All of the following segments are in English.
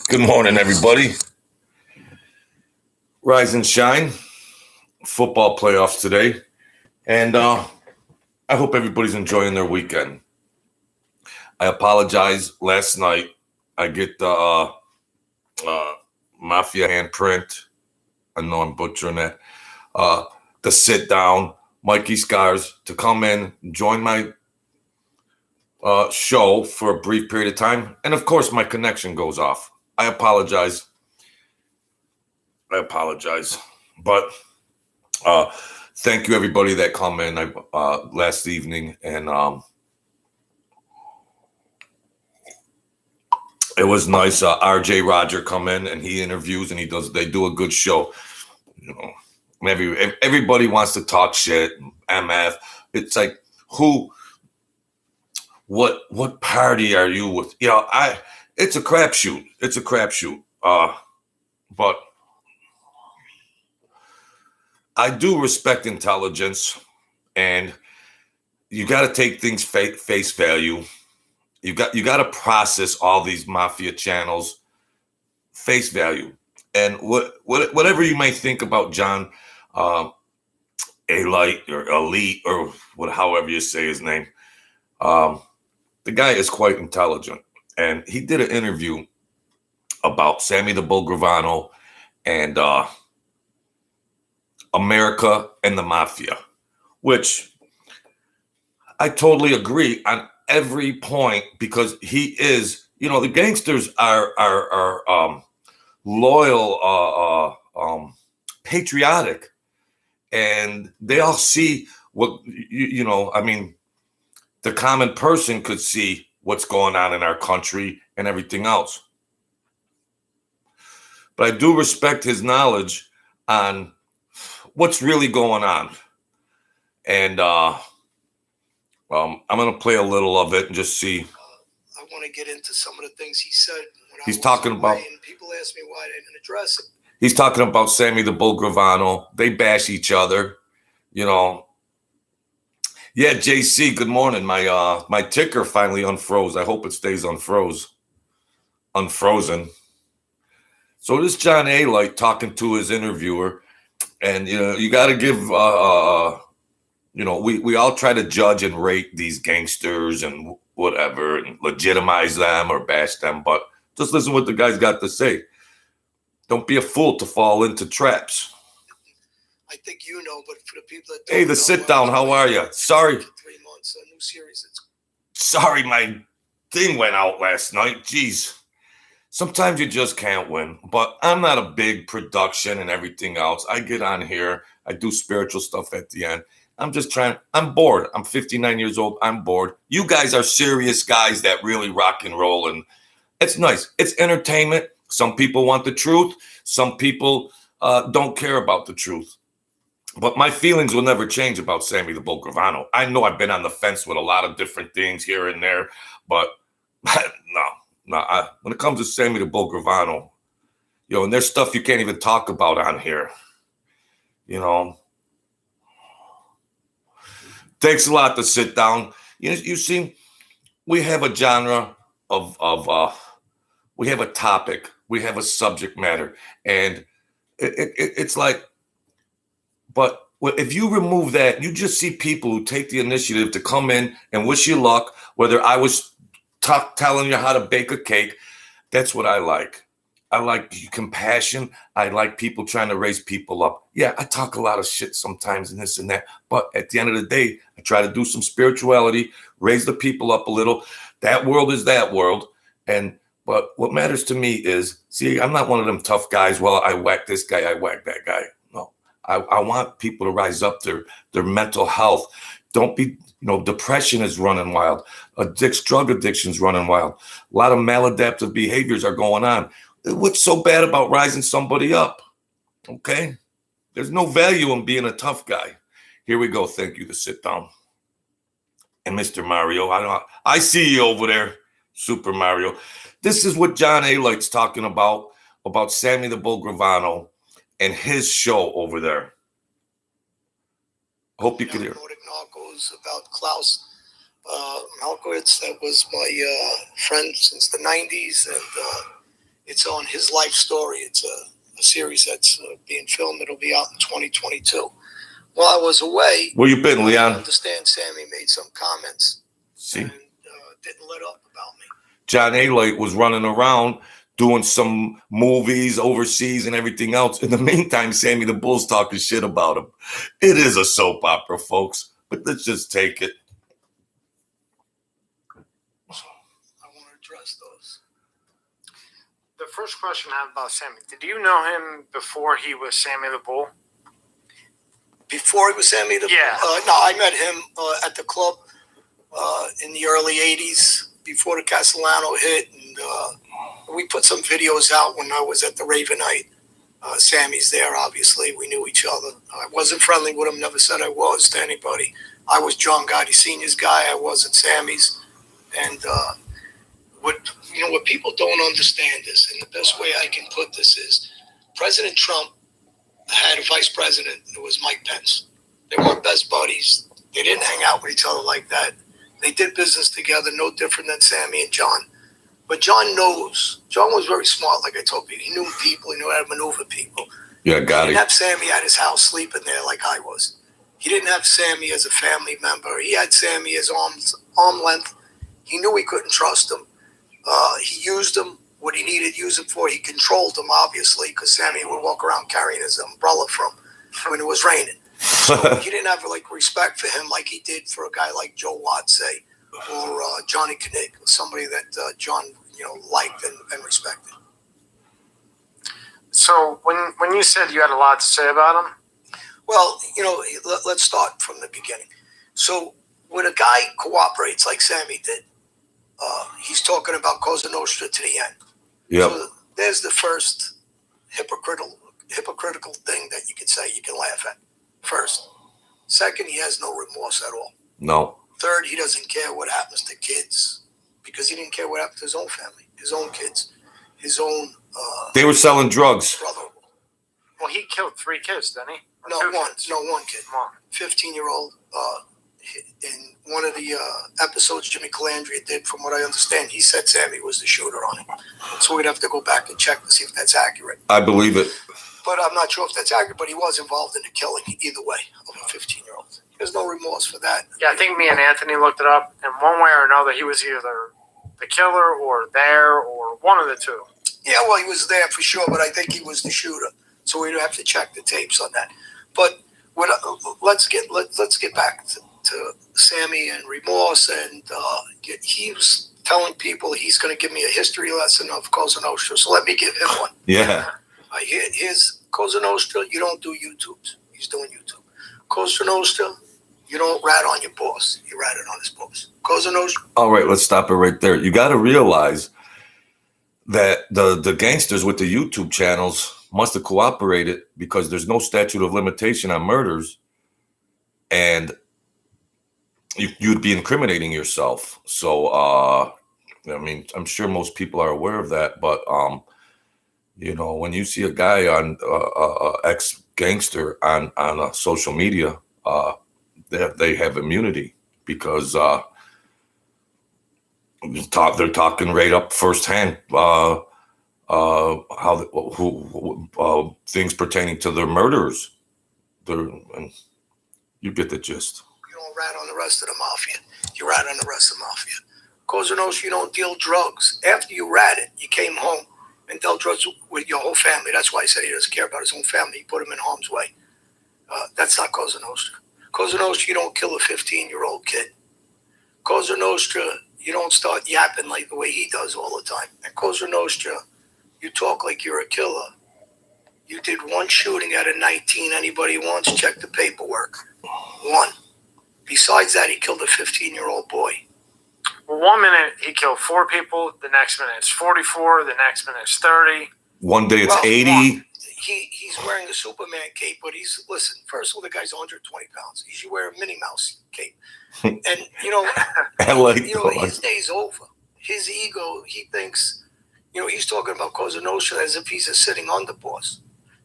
Good morning, everybody. Rise and shine. Football playoffs today. And I hope everybody's enjoying their weekend. I apologize. Last night, I get the Mafia handprint. I know I'm butchering that. The sit down, Mikey Scars, to come in, join my show for a brief period of time. And of course, my connection goes off. I apologize. But thank you, everybody that come in last evening, and it was nice. RJ Roger come in and he interviews and they do a good show. You know, everybody wants to talk shit. MF. It's like what party are you with? It's a crapshoot. But I do respect intelligence, and you got to take things face value. You got to process all these mafia channels face value, and whatever you may think about John Alite or Elite or however you say his name, the guy is quite intelligent, and he did an interview about Sammy the Bull Gravano and America and the mafia, which I totally agree on every point, because he is, the gangsters are loyal, patriotic, and they all see what, the common person could see what's going on in our country and everything else. But I do respect his knowledge on what's really going on. And I'm going to play a little of it and just see. I want to get into some of the things he said when he's talking about. And people ask me why I didn't address it. He's talking about Sammy the Bull Gravano. They bash each other, Yeah, JC, good morning. My ticker finally unfroze. I hope it stays unfrozen. So this John Alite talking to his interviewer, and you got to give we all try to judge and rate these gangsters and whatever and legitimize them or bash them, but just listen what the guy's got to say. Don't be a fool to fall into traps. I think but for the people that don't sit down, how are you? Sorry. 3 months, a new series. Sorry, my thing went out last night. Jeez. Sometimes you just can't win, but I'm not a big production and everything else. I get on here. I do spiritual stuff at the end. I'm bored. I'm 59 years old. I'm bored. You guys are serious guys that really rock and roll, and it's nice. It's entertainment. Some people want the truth. Some people don't care about the truth. But my feelings will never change about Sammy the Bull Gravano. I know I've been on the fence with a lot of different things here and there, but no. When it comes to Sammy the Bull Gravano, and there's stuff you can't even talk about on here, Takes a lot to sit down. You see, we have a genre of we have a topic, we have a subject matter, and it's like, but if you remove that, you just see people who take the initiative to come in and wish you luck, whether I was telling you how to bake a cake. That's what I like. I like compassion. I like people trying to raise people up. Yeah, I talk a lot of shit sometimes and this and that, but at the end of the day, I try to do some spirituality, raise the people up a little. That world is that world. But what matters to me is, see, I'm not one of them tough guys. Well, I whack this guy, I whack that guy. No, I want people to rise up their mental health. Don't be, depression is running wild. Drug addiction's running wild. A lot of maladaptive behaviors are going on. What's so bad about rising somebody up? Okay? There's no value in being a tough guy. Here we go. Thank you to sit down. And Mr. Mario, I see you over there, Super Mario. This is what John Alite's talking about Sammy the Bull Gravano and his show over there. Hope you can hear. Narcos about Klaus Malkowitz. That was my friend since the 90s, and It's on his life story. It's a series that's being filmed. It'll be out in 2022. While I was away, where you been, Leon? I understand Sammy made some comments. See, and didn't let up about me. John Alite was running around doing some movies overseas and everything else. In the meantime, Sammy the Bull's talking shit about him. It is a soap opera, folks, but let's just take it. I want to address those. The first question I have about Sammy, did you know him before he was Sammy the Bull? Before he was Sammy the Yeah. No, I met him at the club in the early 80s before the Castellano hit. And we put some videos out when I was at the Ravenite. Sammy's there, obviously. We knew each other. I wasn't friendly with him, never said I was to anybody. I was John Gotti Sr.'s guy. I wasn't Sammy's. And what people don't understand is, and the best way I can put this is, President Trump had a vice president. It was Mike Pence. They weren't best buddies. They didn't hang out with each other like that. They did business together, no different than Sammy and John. But John knows. John was very smart, like I told you. He knew people. He knew how to maneuver people. Yeah, He got didn't it. have Sammy at his house sleeping there like I was. He didn't have Sammy as a family member. He had Sammy as arm length. He knew he couldn't trust him. He used him what he needed to use him for. He controlled him, obviously, because Sammy would walk around carrying his umbrella from when it was raining. So he didn't have respect for him like he did for a guy like Joe Watt, say, or Johnny Kinnick, somebody that John liked and respected. So when you said you had a lot to say about him? Well, let's start from the beginning. So when a guy cooperates like Sammy did, he's talking about Cosa Nostra to the end. Yep. So there's the first hypocritical thing that you could say you can laugh at. First. Second, he has no remorse at all. No. Third, he doesn't care what happens to kids because he didn't care what happened to his own family, his own kids, his own They were selling drugs. brother. Well, he killed 3 kids, didn't he? Or No, 2 one. kids? No, one kid. One. 15-year-old. In one of the episodes Jimmy Calandria did, from what I understand, he said Sammy was the shooter on it. So we'd have to go back and check to see if that's accurate. I believe it. But I'm not sure if that's accurate, but he was involved in the killing either way of a 15-year-old. There's no remorse for that. Yeah, I think me and Anthony looked it up, and one way or another, he was either the killer or there or one of the two. Yeah, well, he was there for sure, but I think he was the shooter. So we'd have to check the tapes on that. But let's get back to Sammy and remorse, and he was telling people he's going to give me a history lesson of Cosa Nostra. So let me give him one. Yeah. Here's Cosa Nostra. You don't do YouTubes. He's doing YouTube. Cosa Nostra. You don't rat on your boss. You ratted on his boss. Cosa Nostra. All right, let's stop it right there. You got to realize that the gangsters with the YouTube channels must have cooperated because there's no statute of limitation on murders, and you'd be incriminating yourself. So, I mean, I'm sure most people are aware of that, but when you see a guy on ex-gangster on social media, they have immunity because they're talking right up firsthand things pertaining to their murderers. And you get the gist. You don't rat on the rest of the mafia. You rat on the rest of the mafia. Cosa Nostra, you don't deal drugs. After you ratted, you came home and dealt drugs with your whole family. That's why I said he doesn't care about his own family. He put him in harm's way. That's not Cosa Nostra. Cosa Nostra, you don't kill a 15-year-old kid. Cosa Nostra, you don't start yapping like the way he does all the time. And Cosa Nostra, you talk like you're a killer. You did one shooting out of 19. Anybody wants, check the paperwork. One. Besides that, he killed a 15-year-old boy. Well, 1 minute he killed 4 people. The next minute it's 44. The next minute it's 30. One day it's 80. He's wearing a Superman cape, but listen, first of all, the guy's 120 pounds. He should wear a Minnie Mouse cape. And, his day's over. His ego, he thinks, he's talking about Cosa Nostra as if he's a sitting underboss.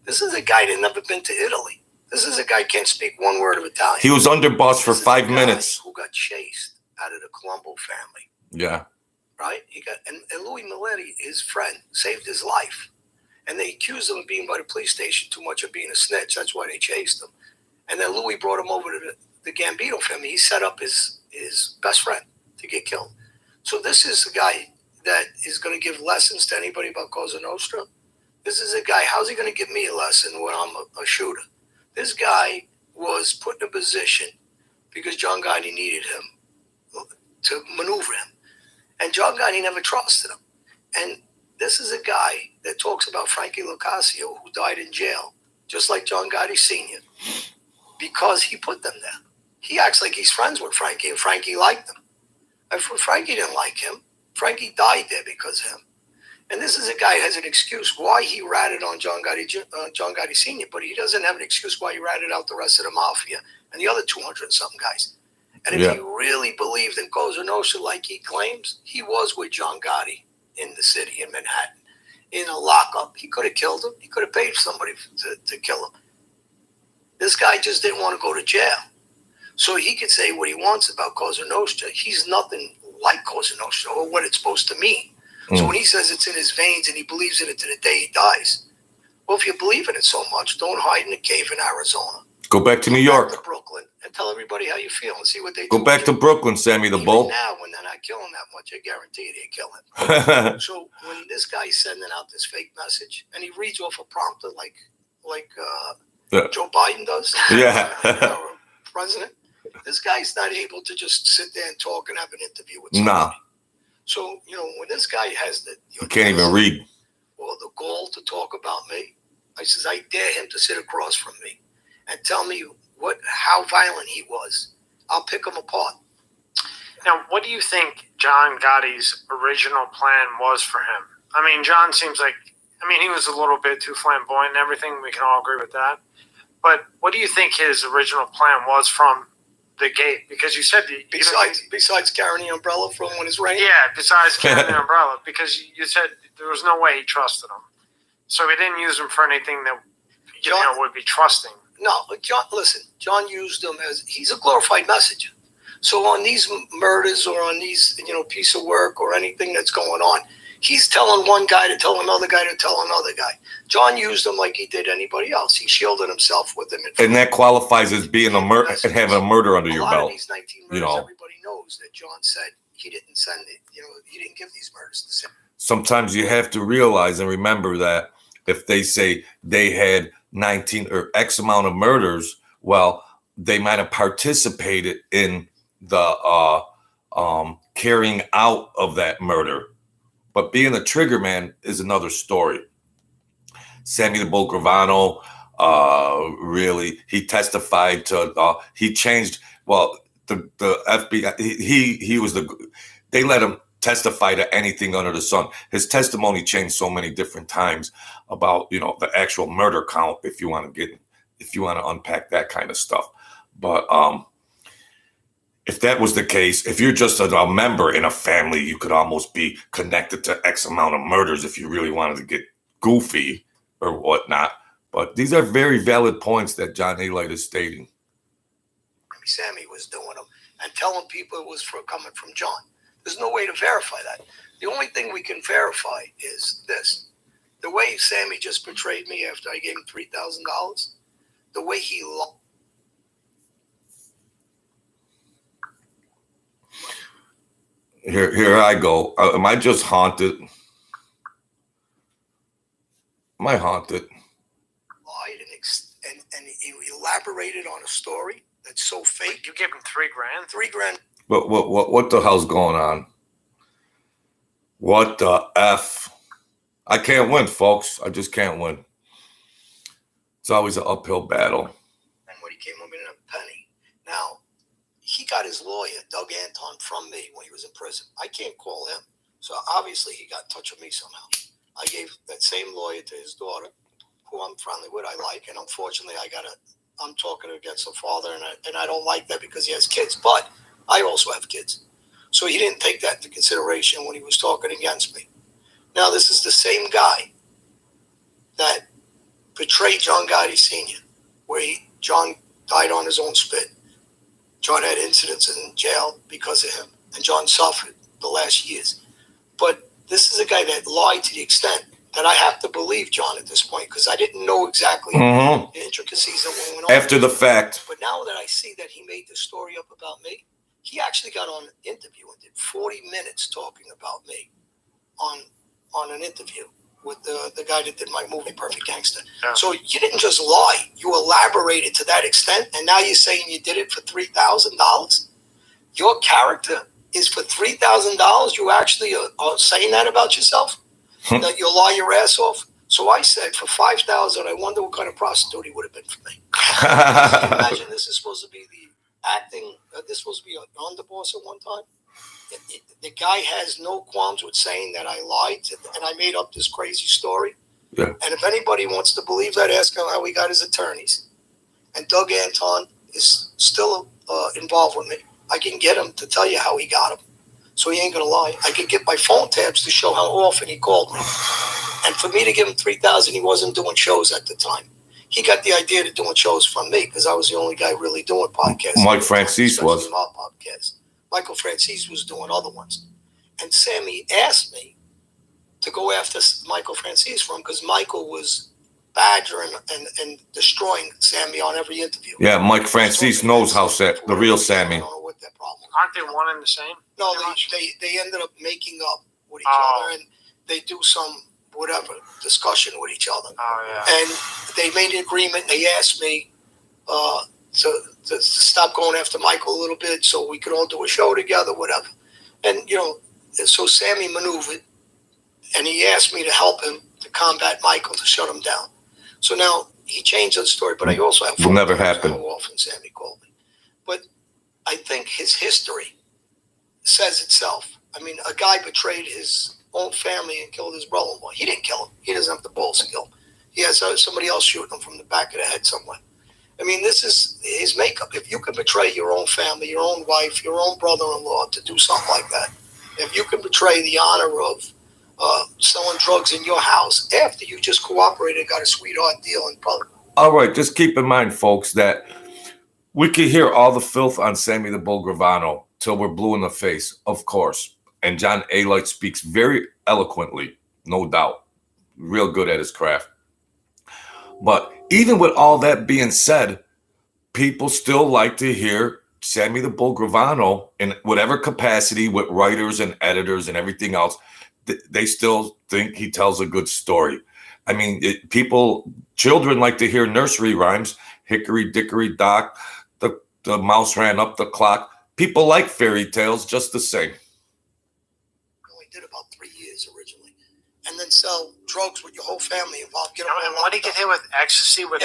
This is a guy that never been to Italy. This is a guy can't speak one word of Italian. He was underboss for 5 minutes. Who got chased out of the Colombo family. Yeah. right? And Louis Milletti, his friend, saved his life. And they accused him of being by the police station too much of being a snitch. That's why they chased him. And then Louis brought him over to the Gambino family. He set up his best friend to get killed. So this is a guy that is going to give lessons to anybody about Cosa Nostra. This is a guy, how's he going to give me a lesson when I'm a shooter? This guy was put in a position because John Gotti needed him to maneuver him. And John Gotti never trusted him. And this is a guy that talks about Frankie Locascio, who died in jail, just like John Gotti Sr., because he put them there. He acts like he's friends with Frankie, and Frankie liked him. And Frankie didn't like him. Frankie died there because of him. And this is a guy who has an excuse why he ratted on John Gotti Sr., but he doesn't have an excuse why he ratted out the rest of the mafia and the other 200-something guys. And if he really believed in Cosa Nostra like he claims, he was with John Gotti in the city, in Manhattan, in a lockup. He could have killed him. He could have paid somebody to kill him. This guy just didn't want to go to jail. So he could say what he wants about Cosa Nostra. He's nothing like Cosa Nostra or what it's supposed to mean. So when he says it's in his veins and he believes in it to the day he dies, well, if you believe in it so much, don't hide in a cave in Arizona. Go back to New York. Back to Brooklyn and tell everybody how you feel and see what they do. Go back to Brooklyn, Sammy the Bull. Now, when they're not killing that much, I guarantee they kill him. So when this guy's sending out this fake message and he reads off a prompter like Joe Biden does, president, this guy's not able to just sit there and talk and have an interview with somebody. Nah. So, when this guy has you can't even read. Or the gall to talk about me, I says, I dare him to sit across from me and tell me how violent he was. I'll pick him apart. Now, what do you think John Gotti's original plan was for him? I mean, John seems like, he was a little bit too flamboyant and everything. We can all agree with that. But what do you think his original plan was from the gate? Because you said besides carrying the umbrella from when it's raining. Yeah, besides carrying the umbrella, because you said there was no way he trusted him, so he didn't use him for anything that would be trusting. No, John used him as he's a glorified messenger. So on these murders or on these piece of work or anything that's going on, he's telling one guy to tell another guy to tell another guy. John used him like he did anybody else. He shielded himself with him. And that qualifies as being a murder and having a murder under your belt. A lot of these 19 murders, everybody knows that John said he didn't send it. He didn't give these murders to Sam. Sometimes you have to realize and remember that if they say they had 19 or X amount of murders, well, they might have participated in the carrying out of that murder. But being a trigger man is another story. Sammy the Bull Gravano, really, he testified to, he changed, the FBI, he was they let him testify to anything under the sun. His testimony changed so many different times about, the actual murder count, if you want to unpack that kind of stuff. But if that was the case, if you're just a member in a family, you could almost be connected to X amount of murders if you really wanted to get goofy or whatnot. But these are very valid points that John Alite is stating. Sammy was doing them and telling people it was coming from John. There's no way to verify that. The only thing we can verify is this. The way Sammy just betrayed me after I gave him $3,000, the way he Here I go. Am I just haunted? Am I haunted? Lied and he elaborated on a story that's so fake. You gave him $3,000? $3,000. But what the hell's going on? What the F? I can't win, folks. I just can't win. It's always an uphill battle. And what he came up in a penny. Now, he got his lawyer, Doug Anton, from me when he was in prison. I can't call him. So obviously he got in touch with me somehow. I gave that same lawyer to his daughter, who I'm friendly with, I like. And unfortunately, I'm talking against the father, and I don't like that because he has kids. But I also have kids. So he didn't take that into consideration when he was talking against me. Now, this is the same guy that betrayed John Gotti Sr., where John died on his own spit. John had incidents in jail because of him, and John suffered the last years. But this is a guy that lied to the extent that I have to believe John at this point, because I didn't know exactly the intricacies that went on. After the fact. But now that I see that he made the story up about me, he actually got on an interview and did 40 minutes talking about me on an interview with the guy that did my movie, Perfect Gangster. Yeah. So you didn't just lie. You elaborated to that extent, and now you're saying you did it for $3,000? Your character is for $3,000? You actually are saying that about yourself? That you'll lie your ass off? So I said, for $5,000, I wonder what kind of prostitute he would have been for me. Can you imagine this is supposed to be the acting? This is supposed to be an underboss at one time? The guy has no qualms with saying that I lied and I made up this crazy story. Yeah. And if anybody wants to believe that, ask him how he got his attorneys. And Doug Anton is still involved with me. I can get him to tell you how he got him. So he ain't going to lie. I could get my phone tabs to show how often he called me. And for me to give him $3,000, he wasn't doing shows at the time. He got the idea to doing shows from me because I was the only guy really doing podcasts. Mike Francis was. My podcast. Michael Francis was doing other ones. And Sammy asked me to go after Michael Francis for him because Michael was badgering and destroying Sammy on every interview. Yeah, Mike Francis knows how the real Sammy. I don't know what that problem is. Aren't they one and the same? No, they ended up making up with each other, and they do some whatever discussion with each other. Oh, yeah. And they made an agreement. They asked me to stop going after Michael a little bit so we could all do a show together, whatever. And, so Sammy maneuvered, and he asked me to help him to combat Michael, to shut him down. So now he changed the story, but I also have Will never happen. How often Sammy called me. But I think his history says itself. I mean, a guy betrayed his own family and killed his brother-in-law. He didn't kill him. He doesn't have the balls to kill him. He has somebody else shooting him from the back of the head somewhere. I mean, this is his makeup. If you can betray your own family, your own wife, your own brother-in-law to do something like that, if you can betray the honor of selling drugs in your house after you just cooperated and got a sweetheart deal in public. All right, just keep in mind, folks, that we can hear all the filth on Sammy the Bull Gravano till we're blue in the face, of course. And John Alite speaks very eloquently, no doubt. Real good at his craft. But even with all that being said, people still like to hear Sammy the Bull Gravano in whatever capacity with writers and editors and everything else. They still think he tells a good story. I mean, children like to hear nursery rhymes. Hickory dickory dock, the mouse ran up the clock. People like fairy tales just the same. Only did about 3 years originally. And then sell drugs with your whole family involved. And what did he get hit with? Ecstasy with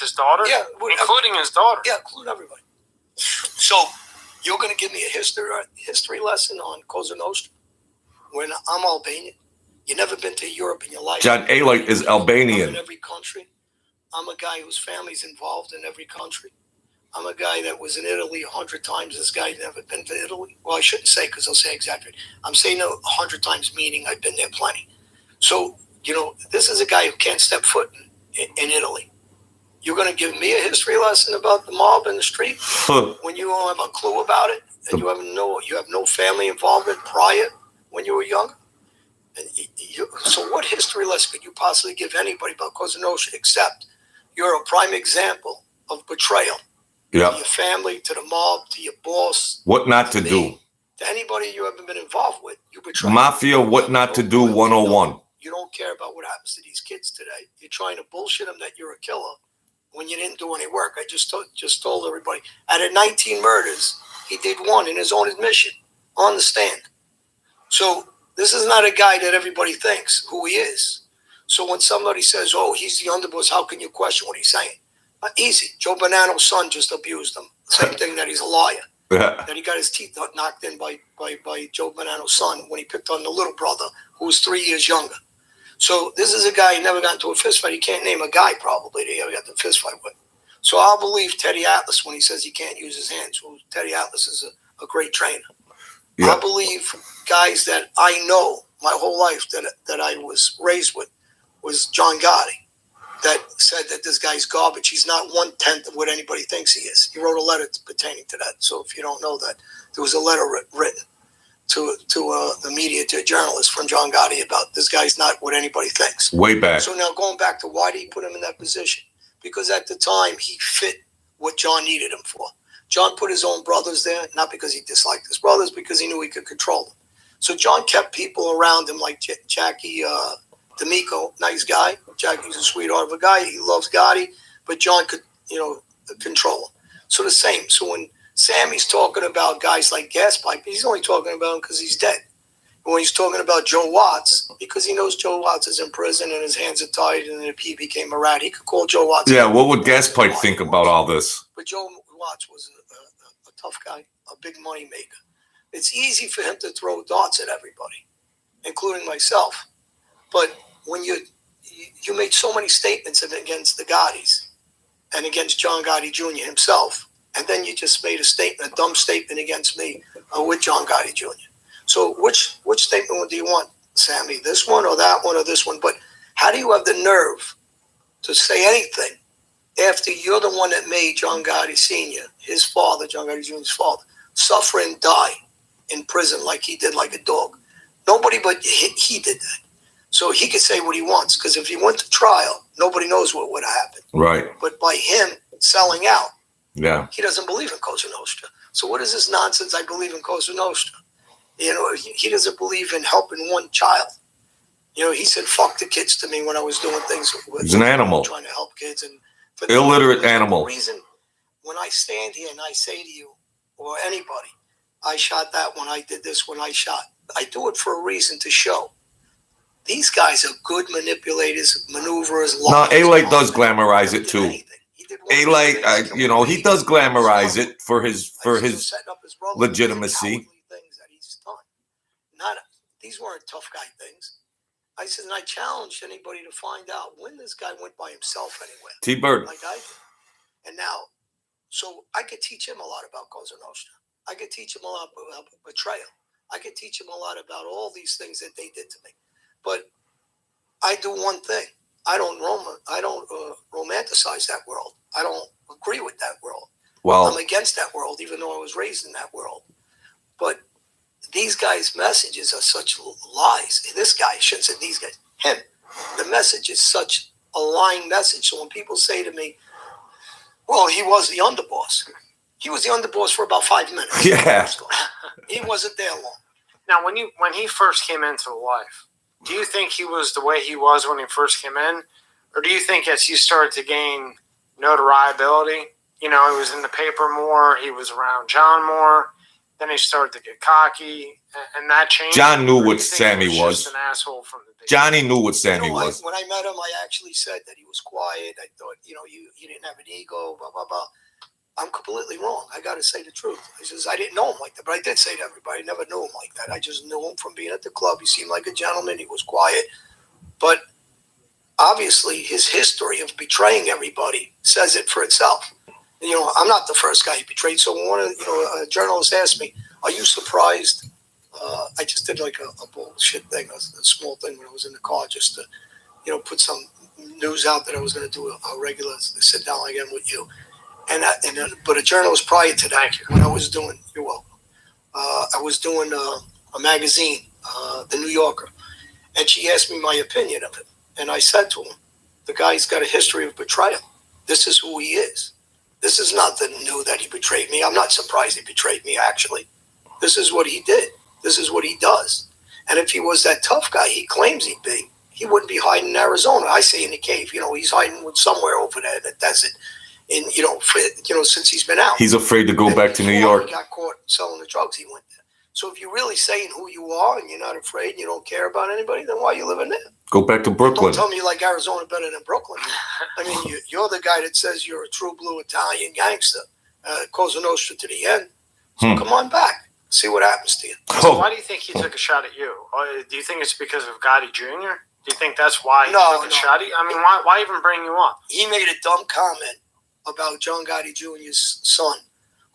his daughter? Yeah. Including his daughter? Yeah, including everybody. So you're going to give me a history lesson on Cosa Nostra when I'm Albanian? You've never been to Europe in your life. John Alite is Albanian. In every country. I'm a guy whose family's involved in every country. I'm a guy that was in Italy 100 times. This guy never been to Italy. Well, I shouldn't say because they'll say exaggerate. I'm saying 100 times, meaning I've been there plenty. So, this is a guy who can't step foot in Italy. You're going to give me a history lesson about the mob in the street when you don't have a clue about it, and you have no family involvement prior when you were younger. And so what history lesson could you possibly give anybody about Cosa Nostra except you're a prime example of betrayal to your family, to the mob, to your boss. What not to do. To anybody you haven't been involved with, you betray. Mafia, what not to do 101. You don't care about what happens to these kids today. You're trying to bullshit them that you're a killer when you didn't do any work. I just told everybody. Out of 19 murders, he did one in his own admission on the stand. So this is not a guy that everybody thinks who he is. So when somebody says, oh, he's the underboss, how can you question what he's saying? Easy. Joe Bonanno's son just abused him. Same thing that he's a liar. That he got his teeth knocked in by Joe Bonanno's son when he picked on the little brother who was 3 years younger. So this is a guy who never got into a fist fight. He can't name a guy probably that he ever got into a fist fight with. So I'll believe Teddy Atlas when he says he can't use his hands. Well, Teddy Atlas is a great trainer. I believe guys that I know my whole life that I was raised with was John Gotti that said that this guy's garbage. He's not 1/10 of what anybody thinks he is. He wrote a letter pertaining to that. So if you don't know that, there was a letter written to the media, to a journalist from John Gotti about this guy's not what anybody thinks. Way back. So now going back to why did he put him in that position? Because at the time he fit what John needed him for. John put his own brothers there, not because he disliked his brothers, because he knew he could control them. So John kept people around him like Jackie D'Amico, nice guy. Jackie's a sweetheart of a guy. He loves Gotti, but John could, control him. So the same. So when Sammy's talking about guys like Gaspipe, he's only talking about him because he's dead. When he's talking about Joe Watts, because he knows Joe Watts is in prison and his hands are tied, and if he became a rat, he could call Joe Watts. Yeah, what would Gaspipe think about all this? But Joe Watts was a tough guy, a big money maker. It's easy for him to throw darts at everybody, including myself. But when you made so many statements against the Gottis and against John Gotti Jr. himself, and then you just made a dumb statement against me with John Gotti Jr. So which statement do you want, Sammy? This one or that one or this one? But how do you have the nerve to say anything after you're the one that made John Gotti Sr., his father, John Gotti Jr.'s father, suffer and die in prison like he did, like a dog? Nobody but he did that. So he could say what he wants, because if he went to trial, nobody knows what would have happened. Right. But by him selling out, yeah, he doesn't believe in Cosa Nostra. So what is this nonsense? I believe in Cosa Nostra. He doesn't believe in helping one child. He said "fuck the kids" to me when I was doing things. He's an animal, trying to help kids, and illiterate animal. The reason when I stand here and I say to you or anybody, I shot that one, I did this when I shot. I do it for a reason, to show these guys are good manipulators, maneuverers. No, Alite does glamorize it too. Alite, he does glamorize it for his legitimacy. These weren't tough guy things. I said, and I challenged anybody to find out when this guy went by himself anywhere. T-Bird. Like I did. And now, so I could teach him a lot about Cosa Nostra. I could teach him a lot about betrayal. I could teach him a lot about all these things that they did to me. But I do one thing. I don't romanticize that world. I don't agree with that world. Well, I'm against that world, even though I was raised in that world. But these guys' messages are such lies. This guy, I shouldn't say these guys, him. The message is such a lying message. So when people say to me, well, he was the underboss. He was the underboss for about 5 minutes. Yeah. He wasn't there long. Now, when he first came into life, do you think he was the way he was when he first came in? Or do you think as he started to gain notoriety, he was in the paper more, he was around John more, then he started to get cocky, and that changed? John knew what Sammy was. Just an asshole from the beginning. Johnny knew what Sammy was. When I met him, I actually said that he was quiet. I thought, he didn't have an ego, blah, blah, blah. I'm completely wrong. I got to say the truth. He says, I didn't know him like that, but I did say to everybody, I never knew him like that. I just knew him from being at the club. He seemed like a gentleman. He was quiet. But obviously his history of betraying everybody says it for itself. I'm not the first guy he betrayed. So when a journalist asked me, are you surprised? I just did like a bullshit thing, a small thing when I was in the car, just to, put some news out that I was going to do a regular sit down again with you. But a journalist prior to that, when I was doing, you're welcome. I was doing a magazine, The New Yorker, and she asked me my opinion of him. And I said to him, the guy's got a history of betrayal. This is who he is. This is nothing new that he betrayed me. I'm not surprised he betrayed me, actually. This is what he did. This is what he does. And if he was that tough guy he claims he'd be, he wouldn't be hiding in Arizona. I say in the cave. He's hiding somewhere over there in the desert. Since he's been out. He's afraid to go back to New York. He got caught selling the drugs. He went there. So if you're really saying who you are and you're not afraid and you don't care about anybody, then why are you living there? Go back to Brooklyn. Don't tell me you like Arizona better than Brooklyn. I mean, you're the guy that says you're a true blue Italian gangster, Cosa Nostra to the end. So come on back. See what happens to you. So why do you think he took a shot at you? Do you think it's because of Gotti Jr.? Do you think that's why he took a shot at you? I mean, why even bring you up? He made a dumb comment about John Gotti Jr.'s son,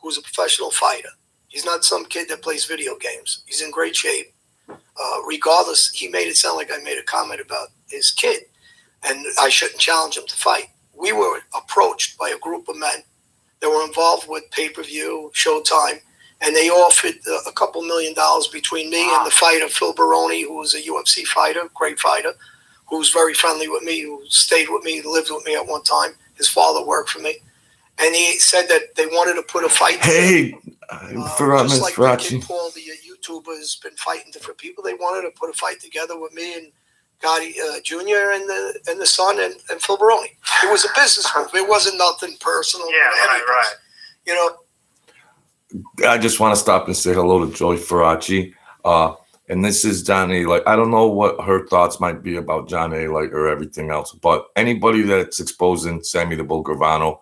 who's a professional fighter. He's not some kid that plays video games. He's in great shape. Regardless, he made it sound like I made a comment about his kid, and I shouldn't challenge him to fight. We were approached by a group of men that were involved with pay-per-view, Showtime, and they offered a couple $1 million between me and the fighter Phil Baroni, who was a UFC fighter, great fighter, who's very friendly with me, who stayed with me, lived with me at one time. His father worked for me. And he said that they wanted to put a fight Hey, just like the kid Faraci. Paul, the YouTuber, has been fighting different people. They wanted to put a fight together with me and Gotti Jr. and the son and Phil Baroni. It was a business move. It wasn't nothing personal. Yeah, right. You know, I just want to stop and say hello to Joy Faraci. And this is John A. Like, I don't know what her thoughts might be about John A. Like or everything else, but anybody that's exposing Sammy the Bull Gravano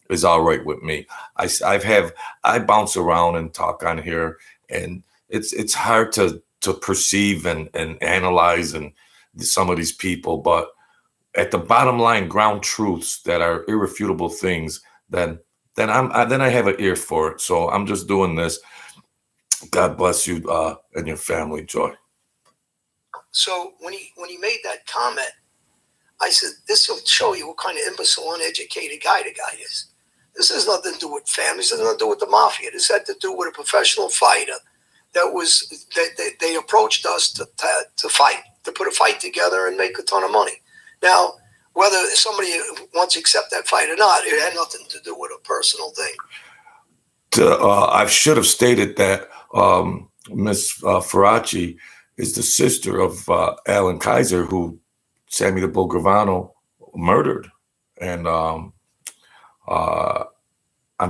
is all right with me. I bounce around and talk on here, and it's hard to perceive and analyze and some of these people, but at the bottom line, ground truths that are irrefutable things, then I have an ear for it. So I'm just doing this. God bless you and your family, Joy. so when he made that comment, I said, this will show you what kind of imbecile, uneducated guy the guy is. This has nothing to do with families. This has nothing to do with the mafia. This had to do with a professional fighter that they approached us to fight, to put a fight together and make a ton of money. Now, whether somebody wants to accept that fight or not, it had nothing to do with a personal thing. I should have stated that Miss Faraci is the sister of Alan Kaiser, who Sammy the Bull Gravano murdered. And I'm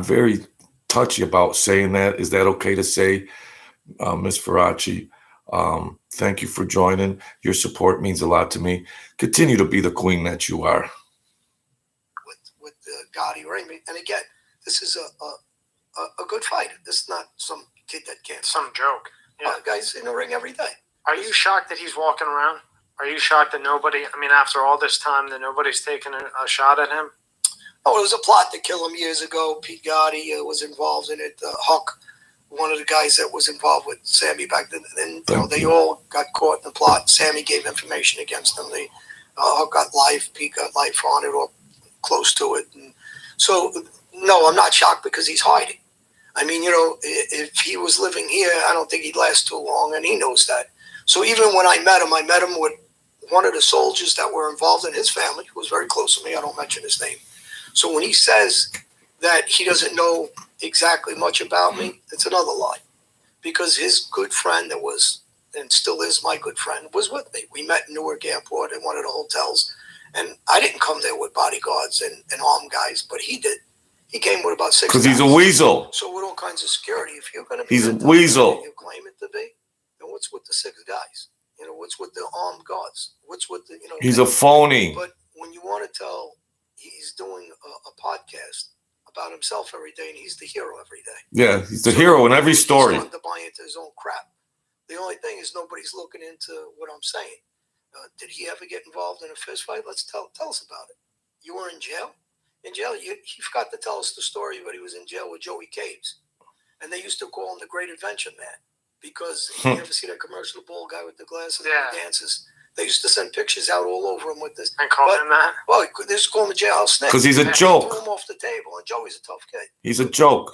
very touchy about saying that. Is that okay to say, Miss Faraci? Thank you for joining. Your support means a lot to me. Continue to be the queen that you are. With Gotti, right? And again, this is a good fighter. This is not some kid that can't. Some joke. Yeah. Guys in the ring every day. Are you shocked that he's walking around? Are you shocked that nobody, I mean, after all this time, that nobody's taken a shot at him? Oh, it was a plot to kill him years ago. Pete Gotti was involved in it. Huck, one of the guys that was involved with Sammy back then, and they all got caught in the plot. Sammy gave information against them. Huck got life, Pete got life on it, or close to it. And so, no, I'm not shocked because he's hiding. I mean, if he was living here, I don't think he'd last too long, and he knows that. So even when I met him with one of the soldiers that were involved in his family, who was very close to me. I don't mention his name. So when he says that he doesn't know exactly much about me, it's another lie. Because his good friend that was, and still is my good friend, was with me. We met in Newark Airport in one of the hotels. And I didn't come there with bodyguards and armed guys, but he did. He came with about 6 guys. Because he's a weasel. So with all kinds of security, if you're going to be he's a weasel, you claim it to be, then what's with the 6 guys? What's with the armed guards? What's with the, he's a phony. But when you want to tell, he's doing a podcast about himself every day, and he's the hero every day. Yeah, he's the hero in every story. He's starting to buy into his own crap. The only thing is nobody's looking into what I'm saying. Did he ever get involved in a fist fight? Let's tell us about it. You were in jail? In jail, he forgot to tell us the story, but he was in jail with Joey Caves. And they used to call him the Great Adventure Man. Because you ever see that commercial, the bald guy with the glasses and the dances? They used to send pictures out all over him with this. And call him that? Well, they used to call him a jailhouse snake. Because he's a joke. Threw him off the table, and Joey's a tough kid. He's a joke.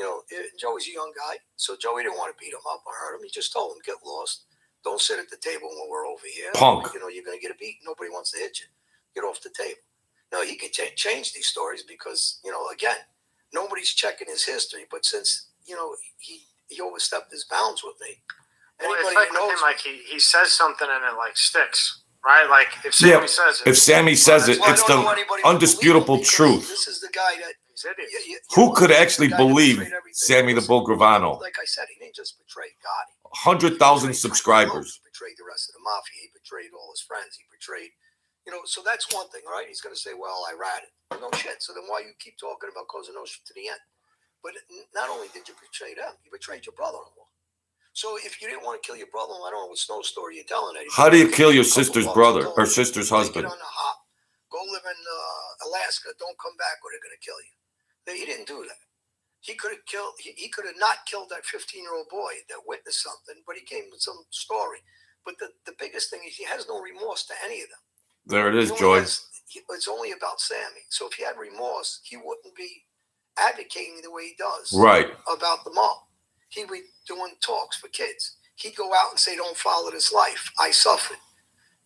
Joey's a young guy, so Joey didn't want to beat him up or hurt him. He just told him, get lost. Don't sit at the table when we're over here. Punk. You're going to get a beat. Nobody wants to hit you. Get off the table. Now, he could change these stories because, again, nobody's checking his history. But since, he overstepped his bounds with me. Well, it's like with him, like he says something and it like sticks, right? Like if Sammy says it. If Sammy says it, it's the undisputable truth. This is the guy that... Who could actually believe Sammy the Bull Gravano? Like I said, he didn't just betray Gotti. 100,000 subscribers. He betrayed the rest of the mafia. He betrayed all his friends. He betrayed, so that's one thing, right? He's going to say, well, I ratted. No shit. So then why you keep talking about Cosa Nostra to the end? But not only did you betray them, you betrayed your brother-in-law. So if you didn't want to kill your brother-in-law, I don't know what snow story you're telling. How do you kill your sister's brother or sister's husband? Get on the hop. Go live in Alaska. Don't come back or they're going to kill you. He didn't do that. He could have killed. He could have not killed that 15-year-old boy that witnessed something, but he came with some story. But the biggest thing is he has no remorse to any of them. There it is, Joy. It's only about Sammy. So if he had remorse, he wouldn't be advocating the way he does right about the mob. He was doing talks for kids. He'd go out and say, don't follow this life. I suffered.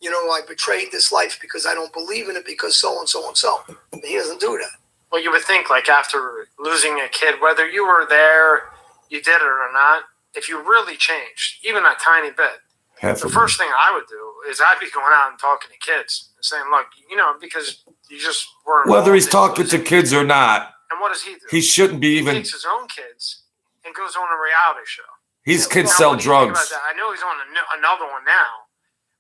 You know, I betrayed this life because I don't believe in it because so and so and so. And he doesn't do that. Well, you would think, like, after losing a kid, whether you were there, you did it or not, if you really changed, even a tiny bit, the first thing I would do is I'd be going out and talking to kids and saying, look, you know, because you just weren't. Whether he's talking to kids or not. And what does he do? He shouldn't be even. He takes his own kids and goes on a reality show. His kids sell drugs. I know he's on another one now,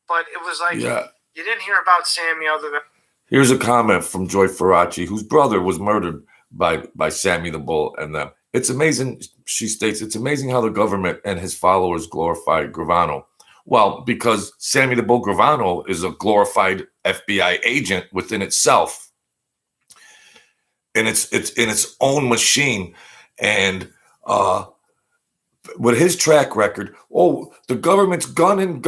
but it was like you didn't hear about Sammy other than. Here's a comment from Joy Faraci, whose brother was murdered by Sammy the Bull and them. It's amazing, she states, it's amazing how the government and his followers glorify Gravano. Well, because Sammy the Bull Gravano is a glorified FBI agent within itself. And it's in its own machine. And with his track record, the government's gunning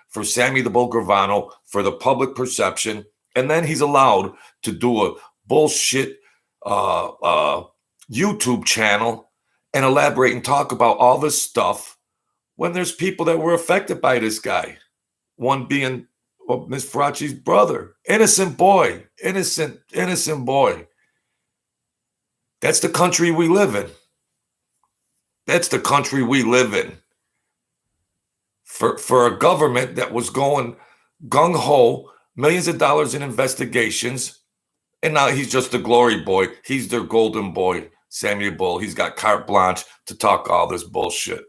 for Sammy the Bull Gravano for the public perception, and then he's allowed to do a bullshit YouTube channel and elaborate and talk about all this stuff when there's people that were affected by this guy. One being Ms. Faraci's brother, innocent boy. That's the country we live in. That's the country we live in. For a government that was going gung-ho, millions of dollars in investigations, and now he's just a glory boy. He's their golden boy, Sammy Bull. He's got carte blanche to talk all this bullshit.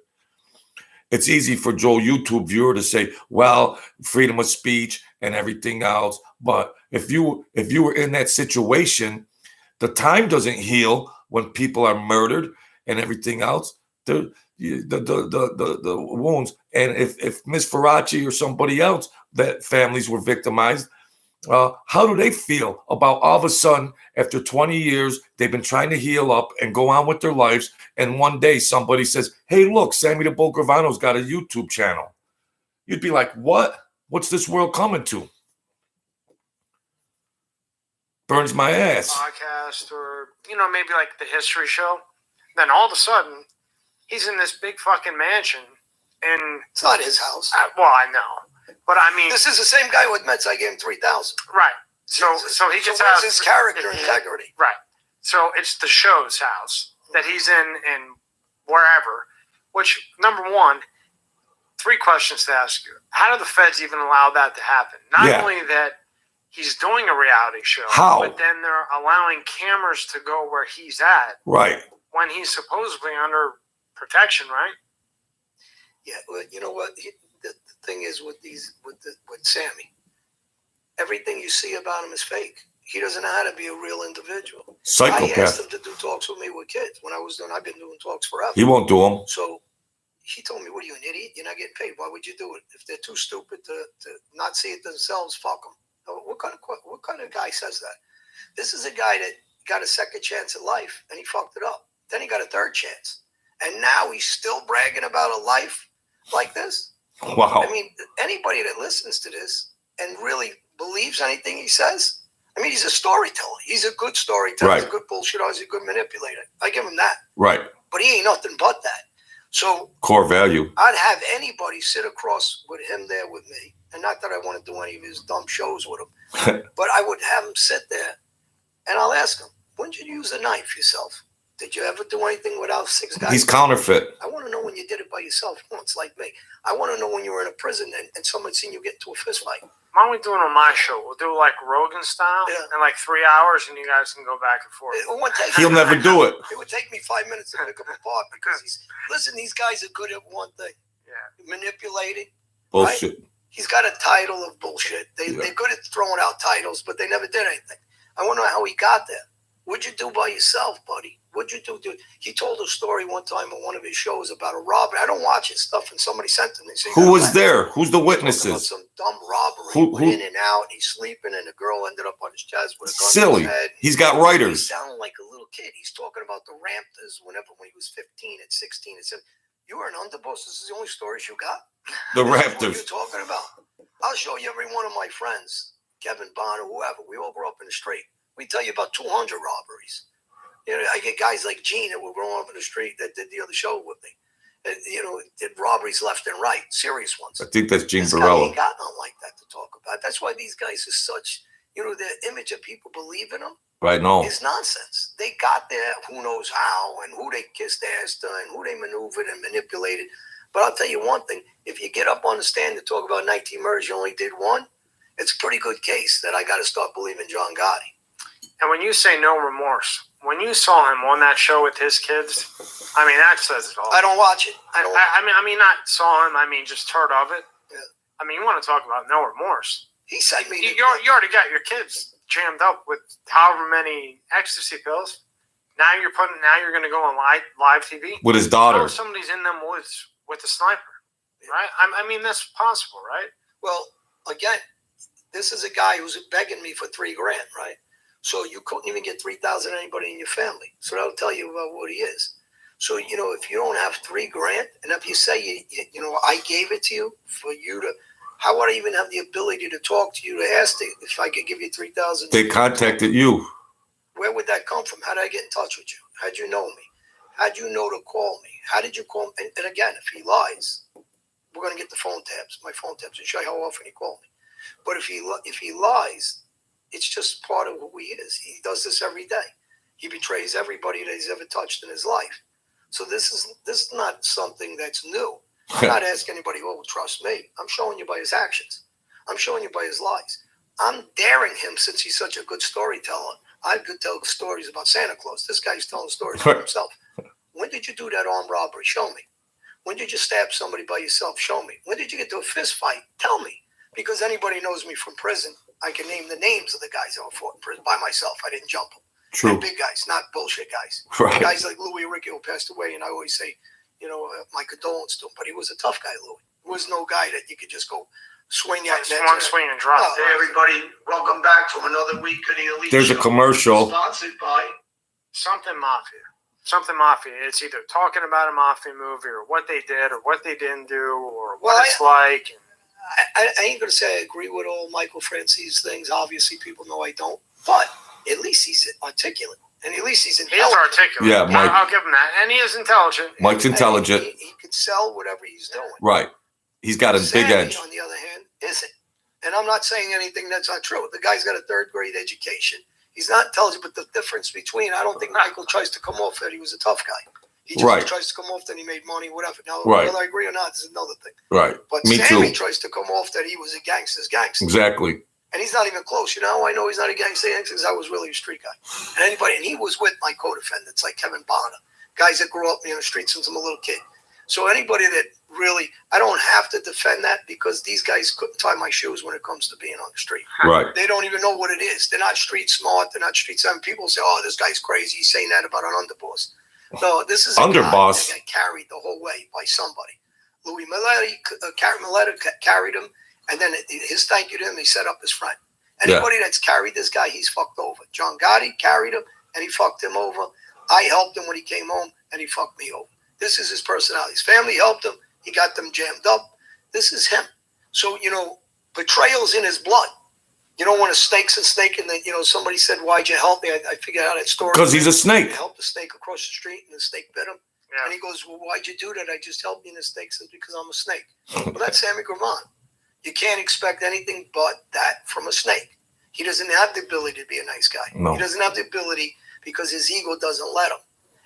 It's easy for Joe YouTube viewer to say, well, freedom of speech and everything else. But if you were in that situation, the time doesn't heal when people are murdered and everything else. The wounds. And if Ms. Faraci or somebody else that families were victimized, how do they feel about all of a sudden after 20 years they've been trying to heal up and go on with their lives, and one day somebody says, hey, look, Sammy the Bull Gravano's got a YouTube channel. You'd be like, what? What's this world coming to? Burns my ass. Podcast or, maybe like the History Show. Then all of a sudden, he's in this big fucking mansion. And it's not his house. Well, I know. But I mean. This is the same guy who admits I gave him $3,000. Right. So he gets out. His character integrity. Right. So it's the show's house that he's in wherever. Which, number one, 3 questions to ask you. How do the feds even allow that to happen? Not only that he's doing a reality show, but then they're allowing cameras to go where he's at. Right. When he's supposedly under protection, right? Yeah, well, you know what? The thing is with Sammy, everything you see about him is fake. He doesn't know how to be a real individual. Psychopath. I asked him to do talks with me with kids when I've been doing talks forever. He won't do them. So he told me, what are you, an idiot? You're not getting paid. Why would you do it? If they're too stupid to not see it themselves, fuck them. What kind of guy says that? This is a guy that got a second chance at life and he fucked it up. Then he got a third chance. And now he's still bragging about a life like this. Wow. I mean, anybody that listens to this and really believes anything he says, I mean, he's a storyteller. He's a good storyteller. Right. He's a good bullshitter. He's a good manipulator. I give him that. Right. But he ain't nothing but that. So core value. I'd have anybody sit across with him there with me. And not that I want to do any of his dumb shows with him, but I would have him sit there and I'll ask him, when did you use a knife yourself? Did you ever do anything without 6 guys? He's counterfeit. I want to know when you did it by yourself once, like me. I want to know when you were in a prison and someone seen you get into a fist fight. Why don't we do it on my show? We'll do like Rogan style in like 3 hours and you guys can go back and forth. He'll never do it. It would take me 5 minutes to pick up apart because these guys are good at one thing. Yeah. Manipulating. Bullshit. Right? He's got a title of bullshit. They're good at throwing out titles, but they never did anything. I want to know how he got there. What'd you do by yourself, buddy? What'd you do? Dude? He told a story one time on one of his shows about a robbery. I don't watch his stuff, and somebody sent him. Who was there? Who's the witnesses? Some dumb robbery. In and out. He's sleeping, and the girl ended up on his chest with a gun Silly. in his head. He's got writers. He sounded like a little kid. He's talking about the Raptors when he was 15 and 16. It said, you were an underboss. This is the only stories you got? The What are Raptors. you talking about? I'll show you every one of my friends, Kevin Bond or whoever. We all grew up in the street. We tell you about 200 robberies. I get guys like Gene that were growing up in the street that did the other show with me. And, did robberies left and right, serious ones. I think that's Gene This guy Barella. ain't got nothing like that to talk about. That's why these guys are such, the image of people believe in them Right, no. is nonsense. They got there, who knows how, and who they kissed ass to, and who they maneuvered and manipulated. But I'll tell you one thing, if you get up on the stand to talk about 19 murders, you only did one, it's a pretty good case that I got to start believing John Gotti. And when you say no remorse, when you saw him on that show with his kids, I mean, that says it all. I don't watch it. I mean, not saw him. I mean, just heard of it. Yeah. I mean, you want to talk about no remorse? He sent me. You already got your kids jammed up with however many ecstasy pills. Now you're going to go on live TV With his daughter. Oh, somebody's in them woods with a sniper, right? I mean, that's possible, right? Well, again, this is a guy who's begging me for $3,000, right? So you couldn't even get 3,000 anybody in your family. So that'll tell you about what he is. So, if you don't have $3,000, and if you say, I gave it to you for you to, how would I even have the ability to talk to you to ask if I could give you 3,000? They contacted you. Where would that come from? How did I get in touch with you? How'd you know me? How'd you know to call me? How did you call me? And again, if he lies, we're going to get the phone tabs, my phone tabs, and show you how often he called me. But if he lies, it's just part of who he is. He does this every day. He betrays everybody that he's ever touched in his life. So this is not something that's new. I'm not asking anybody, trust me. I'm showing you by his actions. I'm showing you by his lies. I'm daring him, since he's such a good storyteller. I could tell stories about Santa Claus. This guy's telling stories about himself. When did you do that armed robbery? Show me. When did you stab somebody by yourself? Show me. When did you get to a fist fight? Tell me. Because anybody knows me from prison, I can name the names of the guys that were fought in prison by myself. I didn't jump them. True. They're big guys, not bullshit guys. Right. Guys like Louis Riccio who passed away, and I always say, my condolence to him. But he was a tough guy, Louis. He was no guy that you could just go swing at. One swing and drop. Hey, everybody, welcome back to another week of the Elite There's Show. a commercial. Sponsored by Something Mafia. Something Mafia. It's either talking about a Mafia movie or what they did or what they didn't do or what it's like. I ain't going to say I agree with all Michael France's things. Obviously, people know I don't. But at least he's articulate. And at least he's intelligent. He is articulate. Yeah, Mike. I'll give him that. And he is intelligent. Mike's intelligent. He could sell whatever he's doing. Right. He's got a big Sammy, edge. on the other hand, isn't. And I'm not saying anything that's not true. The guy's got a third-grade education. He's not intelligent, but the difference between, I don't think Michael tries to come off that he was a tough guy. He just tries to come off that he made money, whatever. Now, whether I agree or not is another thing. Right. But Me Sammy too. tries to come off that he was a gangster's gangster. Exactly. And he's not even close. I know he's not a gangster because I was really a street guy. And he was with my co-defendants like Kevin Bonner, guys that grew up in the streets since I'm a little kid. So anybody that really, I don't have to defend that because these guys couldn't tie my shoes when it comes to being on the street. Right. They don't even know what it is. They're not street smart. They're not street savvy. People say, this guy's crazy. He's saying that about an underboss. No, this is a Underboss. guy that got carried the whole way by somebody. Louis Milletta carried him, and then his thank you to him, he set up his friend. Anybody that's carried this guy, he's fucked over. John Gotti carried him, and he fucked him over. I helped him when he came home, and he fucked me over. This is his personality. His family helped him. He got them jammed up. This is him. So, betrayal's in his blood. You don't want to snake, and then, somebody said, why'd you help me? I figured out that story. Because he's a snake. I helped the snake across the street, and the snake bit him. Yeah. And he goes, well, why'd you do that? I just helped you. And the snake says, because I'm a snake. Well, that's Sammy Gravano. You can't expect anything but that from a snake. He doesn't have the ability to be a nice guy. No. He doesn't have the ability because his ego doesn't let him.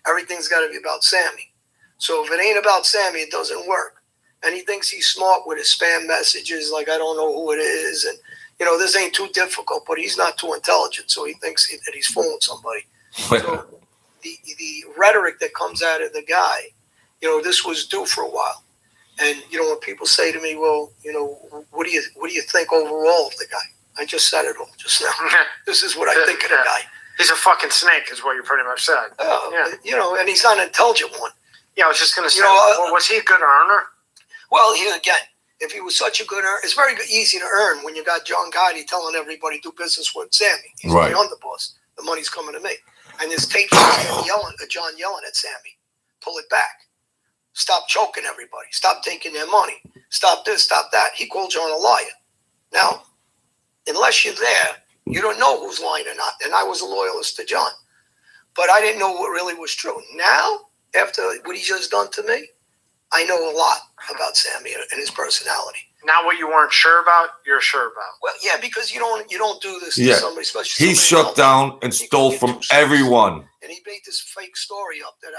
Everything's got to be about Sammy. So if it ain't about Sammy, it doesn't work. And he thinks he's smart with his spam messages, like I don't know who it is. And, this ain't too difficult, but he's not too intelligent. So he thinks that he's fooling somebody. So the rhetoric that comes out of the guy, this was due for a while. And, when people say to me, well, what do you think overall of the guy? I just said it all just now. This is what I think of the guy. He's a fucking snake is what you pretty much said. And he's not an intelligent one. Yeah, I was just going to say, was he a good earner? Well, if he was such a good earner, it's very easy to earn when you got John Gotti telling everybody do business with Sammy. He's the underboss. The money's coming to me. And there's tapes of John yelling at Sammy. Pull it back. Stop choking everybody. Stop taking their money. Stop this, stop that. He called John a liar. Now, unless you're there, you don't know who's lying or not. And I was a loyalist to John. But I didn't know what really was true. Now, after what he just done to me, I know a lot about Sammy and his personality. Now, what you weren't sure about, you're sure about. Well, yeah, because you don't do this to somebody, especially he somebody shut down and stole from everyone. And he made this fake story up that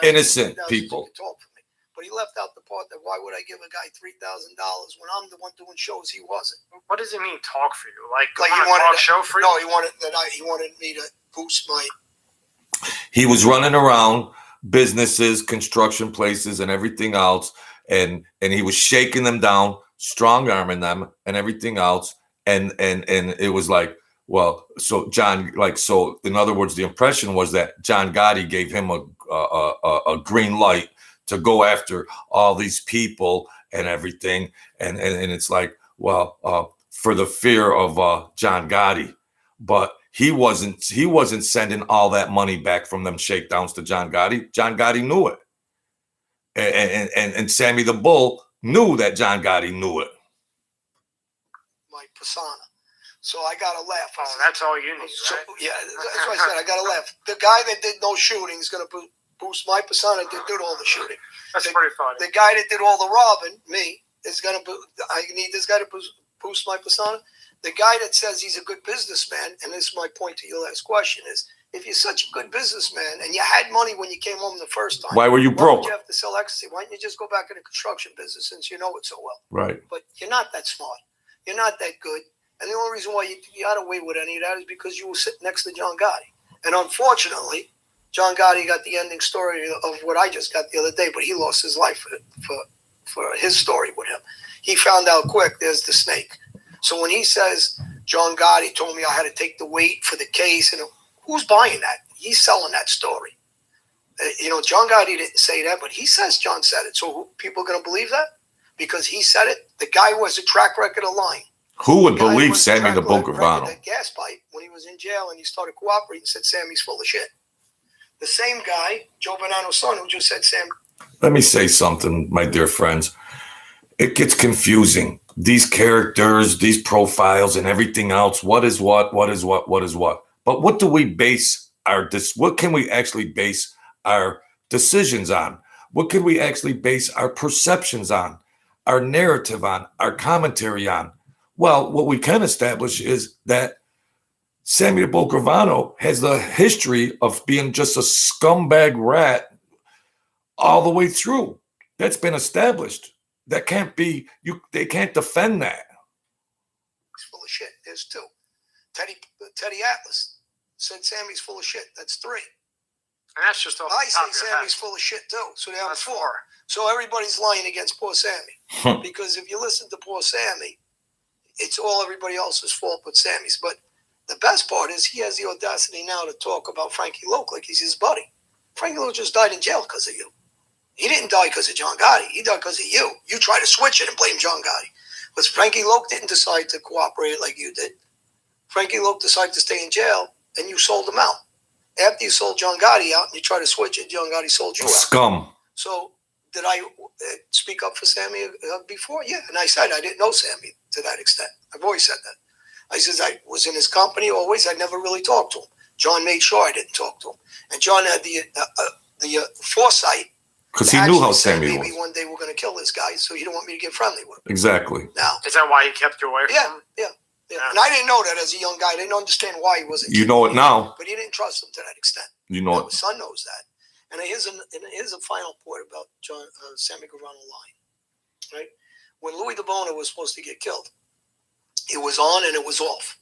innocent people. Talk for me. But he left out the part that why would I give a guy $3,000 when I'm the one doing shows? He wasn't. What does it mean, talk for you? Like he wanted talk show for you? No, he wanted me to boost my. He was running around businesses, construction places, and everything else, and he was shaking them down, strong arming them, and everything else, and it was like, well, so John, like, so in other words, the impression was that John Gotti gave him a green light to go after all these people and everything, and it's like, well, for the fear of John Gotti, but he wasn't sending all that money back from them shakedowns to John Gotti. John Gotti knew it, and Sammy the Bull knew that John Gotti knew it. My persona. So I got to laugh. Oh, that's all you need, right? So, yeah, that's what I said. I got to laugh. The guy that did no shooting is going to boost my persona that did all the shooting. That's pretty funny. The guy that did all the robbing, me, is going to I need this guy to boost my persona. The guy that says he's a good businessman, and this is my point to your last question, is if you're such a good businessman and you had money when you came home the first time, why were you broke? Why did you have to sell ecstasy? Why don't you just go back in the construction business since you know it so well? Right. But you're not that smart. You're not that good. And the only reason why you got away with any of that is because you were sitting next to John Gotti. And unfortunately, John Gotti got the ending story of what I just got the other day, but he lost his life for his story with him. He found out quick there's the snake. So when he says, John Gotti told me I had to take the weight for the case, and who's buying that? He's selling that story. John Gotti didn't say that, but he says John said it. So people going to believe that? Because he said it? The guy was a track record of lying. Who would believe Sammy the Bull Gravano? That gas pipe when he was in jail and he started cooperating, said Sammy's full of shit. The same guy, Joe Bonanno's son, who just said Sam. Let me say something, my dear friends. It gets confusing. These characters, these profiles, and everything else. What is what? What is what? What is what? But what do we base what can we actually base our decisions on? What can we actually base our perceptions on, our narrative on, our commentary on? Well, what we can establish is that Sammy the Bull Gravano has the history of being just a scumbag rat all the way through. That's been established. That can't be, they can't defend that. He's full of shit. There's two. Teddy Atlas said Sammy's full of shit. That's three. And that's just I say Sammy's full of shit too. So that's four. So everybody's lying against poor Sammy. Because if you listen to poor Sammy, it's all everybody else's fault but Sammy's. But the best part is he has the audacity now to talk about Frankie Loke like he's his buddy. Frankie Loke just died in jail because of you. He didn't die because of John Gotti. He died because of you. You tried to switch it and blame John Gotti. But Frankie Loke didn't decide to cooperate like you did. Frankie Loke decided to stay in jail, and you sold him out. After you sold John Gotti out and you tried to switch it, John Gotti sold you out. Scum. So did I speak up for Sammy before? Yeah. And I said I didn't know Sammy to that extent. I've always said that. I said I was in his company always. I never really talked to him. John made sure I didn't talk to him. And John had the foresight. Because he knew how Sammy was. Maybe one day we're going to kill this guy, so he don't want me to get friendly with him. Exactly. Now, is that why he kept you away from him? Yeah. And I didn't know that as a young guy. I didn't understand why he wasn't. You know it now. But he didn't trust him to that extent. You know it. His son knows that. And here's a final point about Sammy Gravano lying. Right? When Louis DeBona was supposed to get killed, it was on and it was off.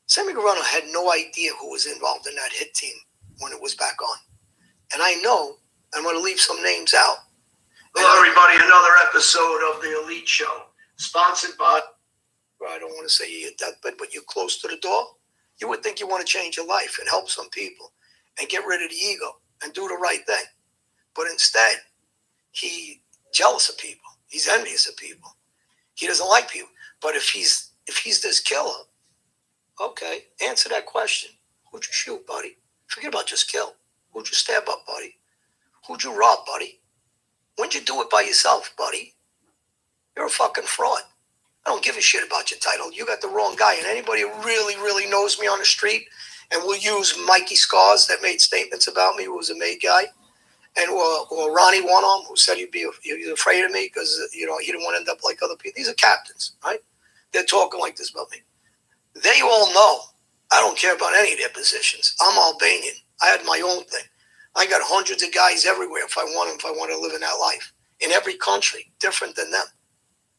Sammy Gravano had no idea who was involved in that hit team when it was back on. And I know I'm going to leave some names out. Hello, everybody. Another episode of the Elite Show, sponsored by. I don't want to say you're deathbed, but you're close to the door. You would think you want to change your life and help some people and get rid of the ego and do the right thing. But instead, he's jealous of people. He's envious of people. He doesn't like people. But if he's this killer, okay, answer that question. Who'd you shoot, buddy? Forget about just kill. Who'd you stab up, buddy? Who'd you rob, buddy? When'd you do it by yourself, buddy? You're a fucking fraud. I don't give a shit about your title. You got the wrong guy. And anybody who really, really knows me on the street and we'll use Mikey Scars that made statements about me, who was a made guy, and or Ronnie One-Arm, who said he was afraid of me because he didn't want to end up like other people. These are captains, right? They're talking like this about me. They all know I don't care about any of their positions. I'm Albanian. I had my own thing. I got hundreds of guys everywhere if I want to live in that life. In every country, different than them.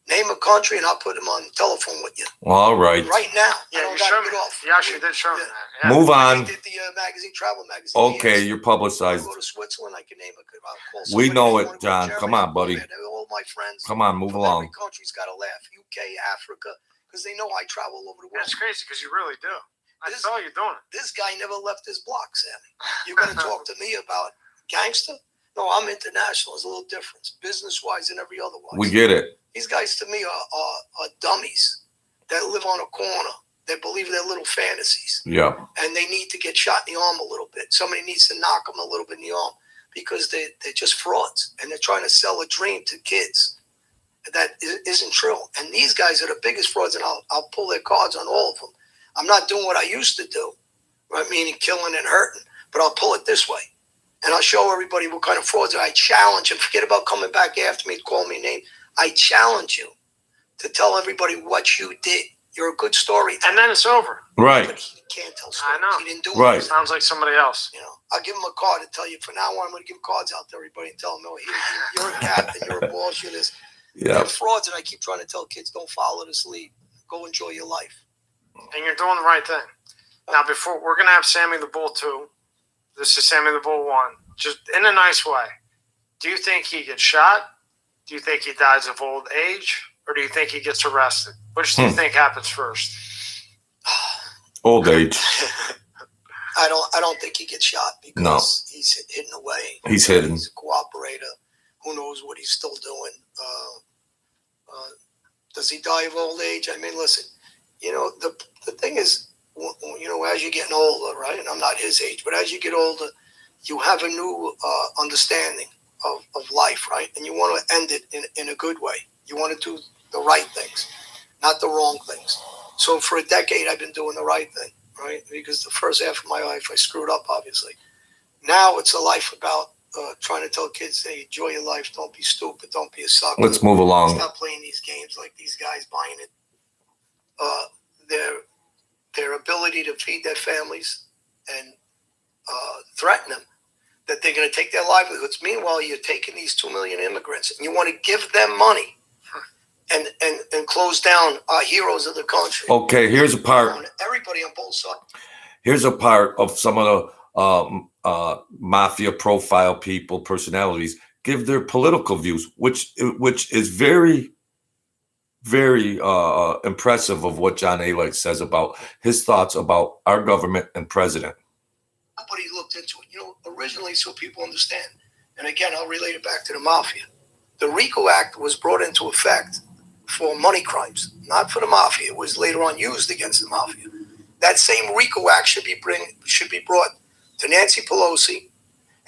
Name a country and I'll put them on the telephone with you. All right. Right now. Yeah, I you don't showed gotta me. get off. You actually did show me that. Yeah. Move on. I did the magazine, travel magazine. Okay, Yes. you're I publicized. go to Switzerland. I can name a good. I'll call We somebody. know If you it, wanna go to John. Germany, Come on, I'll go buddy. there. They're all my friends. Come on, move From along. every country's got to laugh. UK, Africa, because they know I travel all over the world. That's crazy because you really do. I This- saw you doing it. This guy never left his block, Sammy. You're going to talk to me about gangster? No, I'm international. There's a little difference, business-wise and every other wise. We get it. These guys, to me, are dummies that live on a corner. They believe their little fantasies. Yeah. And they need to get shot in the arm a little bit. Somebody needs to knock them a little bit in the arm because they're just frauds. And they're trying to sell a dream to kids that isn't true. And these guys are the biggest frauds, and I'll pull their cards on all of them. I'm not doing what I used to do, right? Meaning killing and hurting, but I'll pull it this way. And I'll show everybody what kind of frauds are. I challenge them. Forget about coming back after me, call me a name. I challenge you to tell everybody what you did. You're a good storyteller. And then it's over. Right. But he can't tell stories. I know. He didn't do Right. it. Sounds like somebody else. I'll give him a card and tell you, from now on, I'm going to give cards out to everybody and tell them, no, you're a captain, you're a boss, you're this. Yeah. They're frauds, and I keep trying to tell kids, don't follow this lead. Go enjoy your life. And you're doing the right thing. Now, before we're going to have Sammy the Bull 2. This is Sammy the Bull 1. Just in a nice way. Do you think he gets shot? Do you think he dies of old age? Or do you think he gets arrested? Which do you think happens first? Old age. I don't think he gets shot because he's hidden away. He's hidden. He's a cooperator. Who knows what he's still doing? Does he die of old age? I mean, listen, the thing is, as you're getting older, right? And I'm not his age, but as you get older, you have a new understanding of life, right? And you want to end it in a good way. You want to do the right things, not the wrong things. So for a decade, I've been doing the right thing, right? Because the first half of my life, I screwed up, obviously. Now it's a life about trying to tell kids, hey, enjoy your life. Don't be stupid. Don't be a sucker. Let's move along. Stop playing these games like these guys buying it. Their ability to feed their families and threaten them that they're going to take their livelihoods. Meanwhile, you're taking these 2 million immigrants and you want to give them money and close down our heroes of the country. Okay, here's a part. Everybody on both sides. Here's a part of some of the mafia profile people, personalities, give their political views, which is very, very impressive of what John Alite says about his thoughts about our government and president. Nobody looked into it. Originally, so people understand. And again, I'll relate it back to the mafia. The RICO Act was brought into effect for money crimes, not for the mafia. It was later on used against the mafia. That same RICO Act should be brought to Nancy Pelosi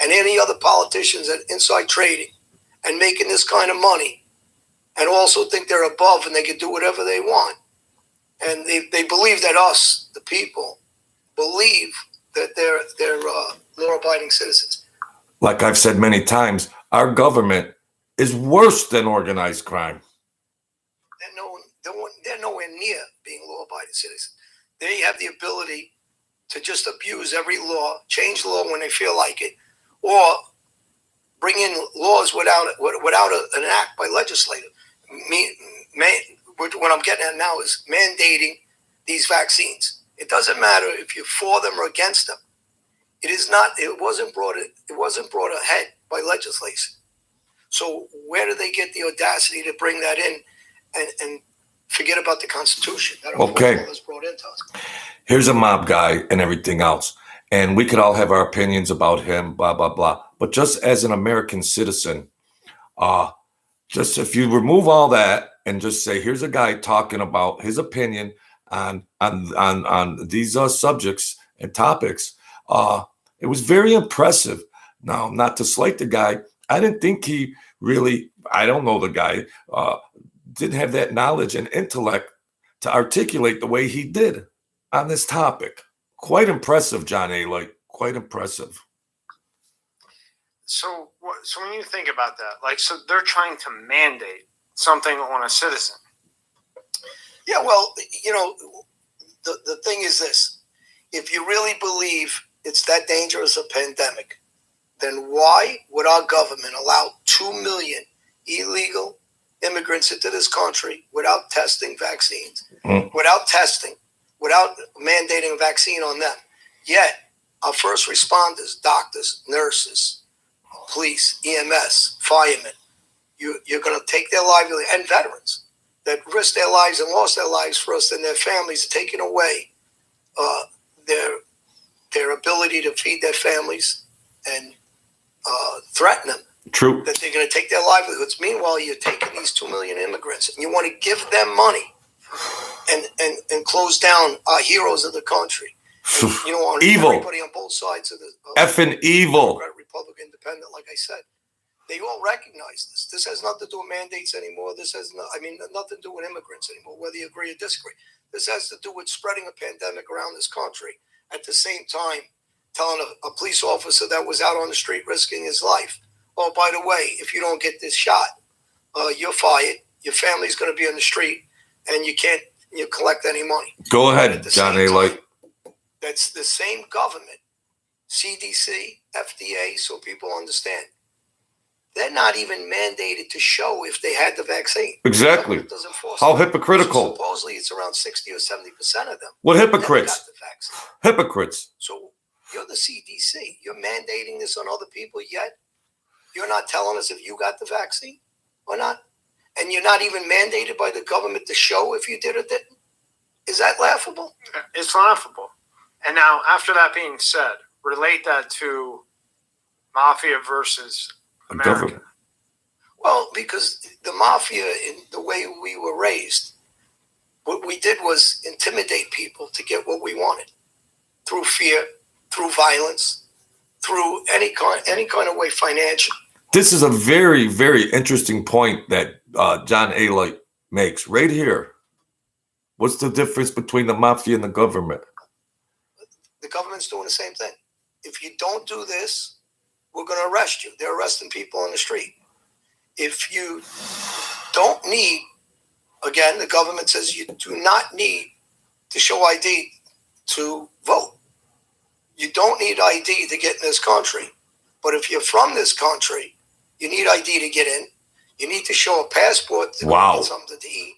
and any other politicians that inside trading and making this kind of money and also think they're above and they can do whatever they want. And they believe that us, the people, believe that they're law-abiding citizens. Like I've said many times, our government is worse than organized crime. They're nowhere near being law-abiding citizens. They have the ability to just abuse every law, change law when they feel like it, or bring in laws without an act by legislative. What I'm getting at now is mandating these vaccines. It doesn't matter if you're for them or against them. It wasn't brought ahead by legislation. So where do they get the audacity to bring that in and forget about the Constitution that was brought into us? Here's a mob guy and everything else. And we could all have our opinions about him, blah, blah, blah. But just as an American citizen, just if you remove all that and just say, here's a guy talking about his opinion on these subjects and topics, it was very impressive. Now, not to slight the guy, I didn't think he really, I don't know the guy, didn't have that knowledge and intellect to articulate the way he did on this topic. Quite impressive, John A. Like, quite impressive. So when you think about that, like, so they're trying to mandate something on a citizen. Yeah, well, the thing is this. If you really believe it's that dangerous a pandemic, then why would our government allow 2 million illegal immigrants into this country without testing vaccines, without mandating a vaccine on them? Yet, our first responders, doctors, nurses, police, EMS, firemen, you're going to take their livelihood, and veterans that risked their lives and lost their lives for us, and their families taking away their ability to feed their families and threaten them. True. That they're going to take their livelihoods. Meanwhile, you're taking these 2 million immigrants and you want to give them money and close down our heroes of the country. And, on evil. Everybody on both sides of the effing evil. Democrat, Republican, Independent, like I said, they all recognize this. This has nothing to do with mandates anymore. This has nothing to do with immigrants anymore, whether you agree or disagree. This has to do with spreading a pandemic around this country. At the same time, telling a police officer that was out on the street risking his life, oh, by the way, if you don't get this shot, you're fired. Your family's going to be on the street, and you can't collect any money. Go ahead, John A. Light. That's the same government, CDC, FDA, so people understand. They're not even mandated to show if they had the vaccine. Exactly. How hypocritical. So supposedly it's around 60 or 70% of them. What hypocrites? Got the vaccine. Hypocrites. So you're the CDC. You're mandating this on other people, yet you're not telling us if you got the vaccine or not. And you're not even mandated by the government to show if you did or didn't. Is that laughable? It's laughable. And now, after that being said, relate that to mafia versus America. Well, because the mafia, in the way we were raised, what we did was intimidate people to get what we wanted through fear, through violence, through any kind of way, financial. This is a very, very interesting point that John A. Light makes right here. What's the difference between the mafia and the government? The government's doing the same thing. If you don't do this, we're going to arrest you. They're arresting people on the street. If you don't need, again, the government says you do not need to show ID to vote. You don't need ID to get in this country. But if you're from this country, you need ID to get in. You need to show a passport to get something to eat.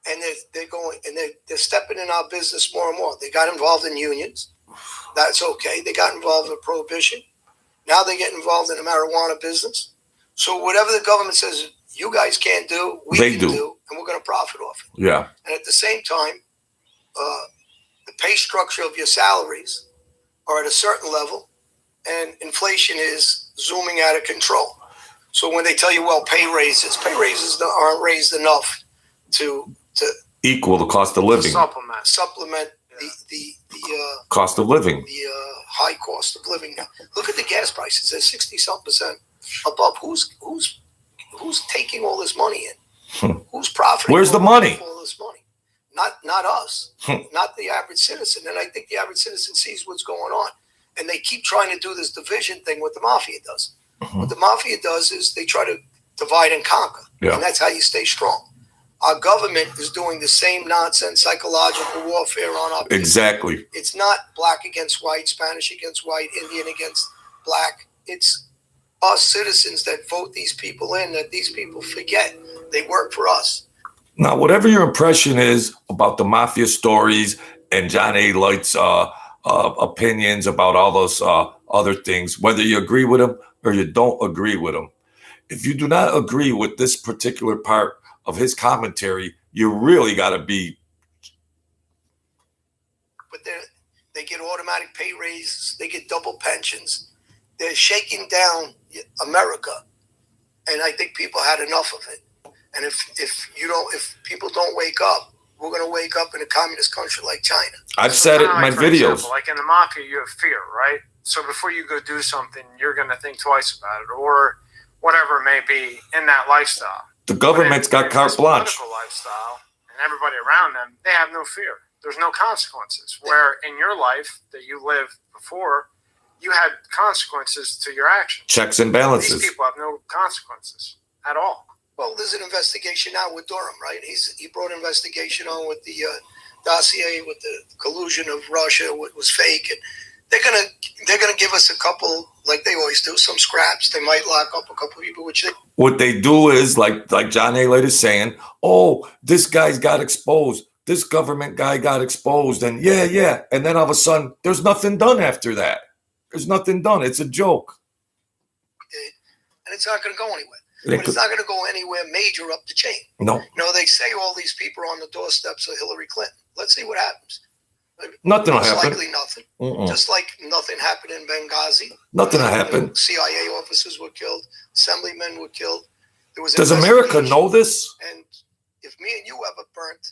And they're stepping in our business more and more. They got involved in unions. That's okay. They got involved in prohibition. Now they get involved in the marijuana business. So whatever the government says you guys can't do, we can do, and we're going to profit off it. Yeah. And at the same time, the pay structure of your salaries are at a certain level, and inflation is zooming out of control. So when they tell you, well, pay raises aren't raised enough to equal the cost of living. Supplement the cost of living. The high cost of living now. Look at the gas prices. They're 60-something% above. Who's taking all this money in? Who's profiting? Where's the money? All this money. Not us. Not the average citizen. And I think the average citizen sees what's going on. And they keep trying to do this division thing what the mafia does. What the mafia does is they try to divide and conquer. Yeah. And that's how you stay strong. Our government is doing the same nonsense, psychological warfare on our people. Exactly. It's not black against white, Spanish against white, Indian against black. It's us citizens that vote these people in, that these people forget they work for us. Now, whatever your impression is about the mafia stories and John A. Light's opinions about all those other things, whether you agree with him or you don't agree with him, if you do not agree with this particular part of his commentary, you really got to be. But they get automatic pay raises. They get double pensions. They're shaking down America, and I think people had enough of it. And if people don't wake up, we're going to wake up in a communist country like China. I've said it in my videos. Example, like in the mafia, you have fear, right? So before you go do something, you're going to think twice about it, or whatever it may be in that lifestyle. The government's got carte blanche. Political lifestyle and everybody around them, they have no fear. there's no consequences. Where in your life that you lived before, you had consequences to your actions. Checks and balances. These people have no consequences at all. Well, there's an investigation now with Durham, right? He brought an investigation on with the dossier with the collusion of Russia, what was fake, and they're gonna give us a couple, like they always do, some scraps. They might lock up a couple of people, which they. What they do is like John Alite is saying, oh, this guy's got exposed. This government guy got exposed, and yeah, and then all of a sudden, there's nothing done after that. There's nothing done. It's a joke. And it's not going to go anywhere. But it's not going to go anywhere major up the chain. No. You know, they say all these people are on the doorsteps of Hillary Clinton. Let's see what happens. Nothing will happen. Likely nothing. Just like nothing happened in Benghazi. Nothing will happen. CIA officers were killed. Assemblymen were killed. Does America know this? And if me and you ever burnt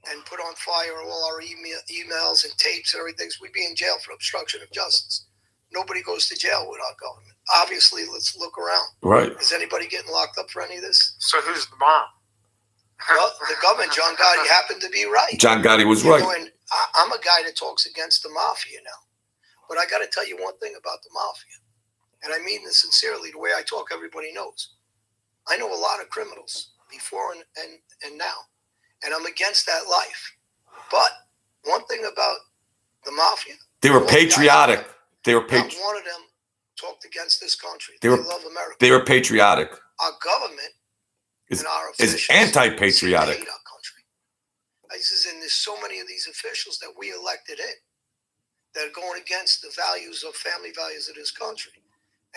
and put on fire all our emails and tapes and everything, we'd be in jail for obstruction of justice. Nobody goes to jail with our government. Obviously, let's look around. Right. Is anybody getting locked up for any of this? So who's the bomb? Well, the government, John Gotti, happened to be right. John Gotti was right. And I'm a guy that talks against the mafia now. But I got to tell you one thing about the mafia. And I mean this sincerely. The way I talk, everybody knows. I know a lot of criminals before and now. And I'm against that life. But one thing about the mafia. They were patriotic. Not one of them talked against this country. They love America. They were patriotic. Our government and our officials is anti-patriotic. hate our country. And there's so many of these officials that we elected in that are going against the values of family values of this country.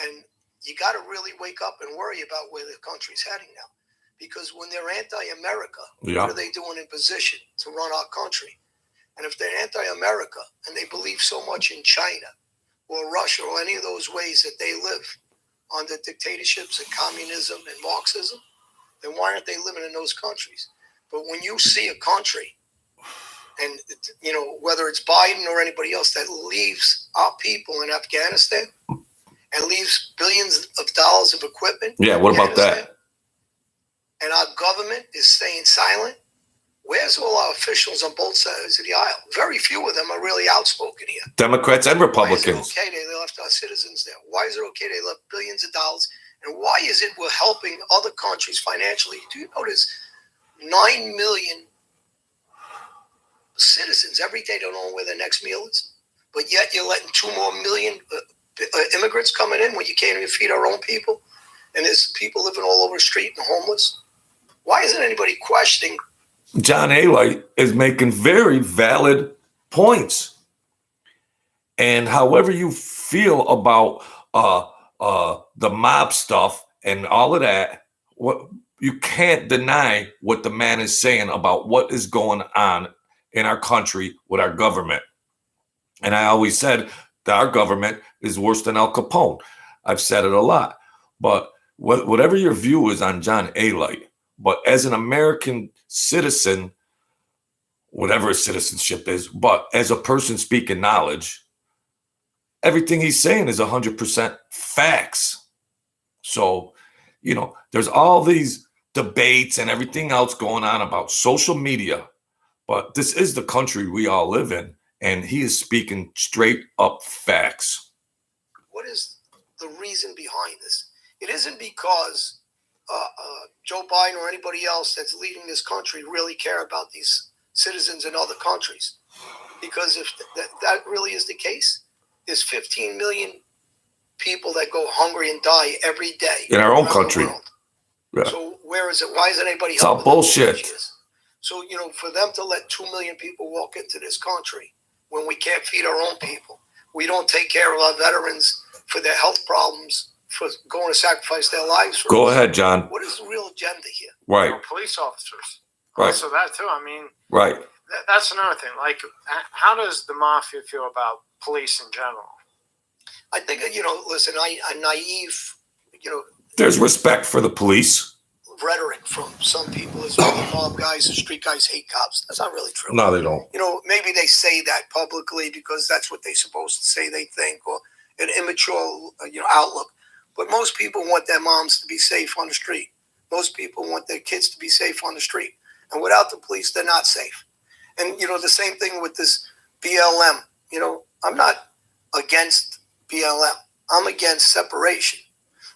And you got to really wake up and worry about where the country's heading now. Because when they're anti-America, what are they doing in position to run our country? And if they're anti-America and they believe so much in China or Russia or any of those ways that they live under dictatorships and communism and Marxism, then why aren't they living in those countries? But when you see a country, and you know, whether it's Biden or anybody else that leaves our people in Afghanistan and leaves billions of dollars of equipment. Yeah, what about that? And our government is staying silent. Where's all our officials on both sides of the aisle? Very few of them are really outspoken here. Democrats and Republicans. Why is it okay they left our citizens there? Why is it okay they left billions of dollars? And why is it we're helping other countries financially? Do you notice 9 million citizens every day don't know where their next meal is? But yet you're letting 2 more million immigrants coming in when you can't even feed our own people? And there's people living all over the street and homeless? Why isn't anybody questioning? John Alite is making very valid points. And however you feel about the mob stuff and all of that, what you can't deny what the man is saying about what is going on in our country with our government. And I always said that our government is worse than Al Capone. I've said it a lot. But whatever your view is on John Alite, but as an American citizen, whatever his citizenship is, but as a person speaking knowledge, everything he's saying is 100% facts. So, you know, there's all these debates and everything else going on about social media, but this is the country we all live in, and he is speaking straight up facts. What is the reason behind this? It isn't because Joe Biden or anybody else that's leading this country really care about these citizens in other countries. Because if that really is the case, there's 15 million people that go hungry and die every day in our own country. Yeah. So where is it? Why isn't anybody it's helping? All bullshit. So, you know, for them to let 2 million people walk into this country when we can't feed our own people, we don't take care of our veterans for their health problems, for going to sacrifice their lives for Go us. ahead, John. What is the real agenda here? Right. You know, police officers. Right. Also that too. I mean, right. That's another thing. Like, how does the mafia feel about police in general? I think, you know, listen, I'm naive, you know. There's respect for the police. Rhetoric from some people is well, the mob guys, the street guys hate cops. That's not really true. No, they don't. You know, maybe they say that publicly because that's what they're supposed to say they think, or an immature, you know, outlook. But most people want their moms to be safe on the street. Most people want their kids to be safe on the street. And without the police, they're not safe. And, the same thing with this BLM. I'm not against BLM. I'm against separation.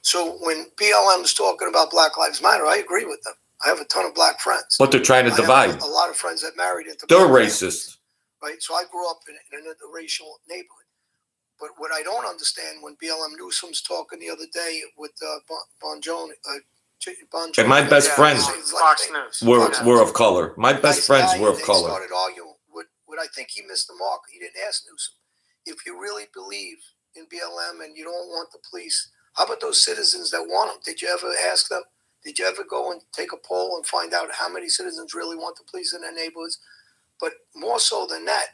So when BLM is talking about Black Lives Matter, I agree with them. I have a ton of black friends. But they're trying to I divide. have a lot of friends that married into They're black racist. families, right? So I grew up in an interracial neighborhood. But what I don't understand when BLM Newsom's talking the other day with Bon Jovi, And my best friends Fox News. were of color. My best friends were of They color. started arguing. What I think he missed the mark. He didn't ask Newsom. If you really believe in BLM and you don't want the police, how about those citizens that want them? Did you ever ask them? Did you ever go and take a poll and find out how many citizens really want the police in their neighborhoods? But more so than that,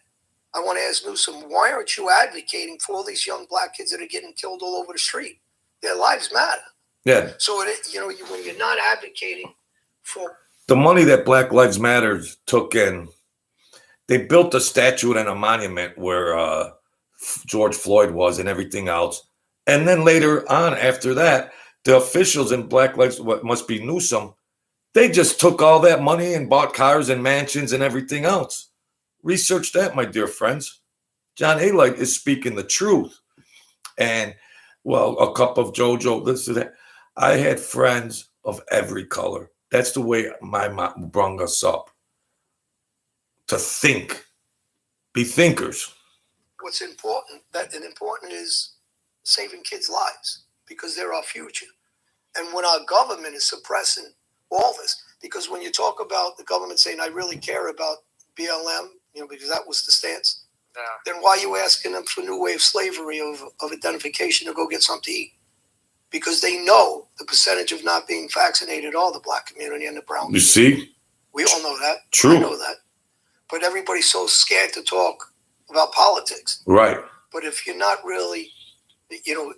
I want to ask Newsom, why aren't you advocating for all these young black kids that are getting killed all over the street? Their lives matter. Yeah. So, when you're not advocating for the money that Black Lives Matter took in, they built a statue and a monument where George Floyd was and everything else. And then later on, after that, the officials in Black Lives, what must be Newsom, they just took all that money and bought cars and mansions and everything else. Research that, my dear friends. John Alite is speaking the truth. And, well, a cup of JoJo, this and that. I had friends of every color. That's the way my mom brought us up. To think. Be thinkers. What's important, important is saving kids' lives because they're our future. And when our government is suppressing all this, because when you talk about the government saying, I really care about BLM, because that was the stance, then why are you asking them for a new way of slavery, of identification to go get something to eat? Because they know the percentage of not being vaccinated are the black community and the brown community. You see? We all know that. True. I know that. But everybody's so scared to talk about politics. Right. But if you're not really, the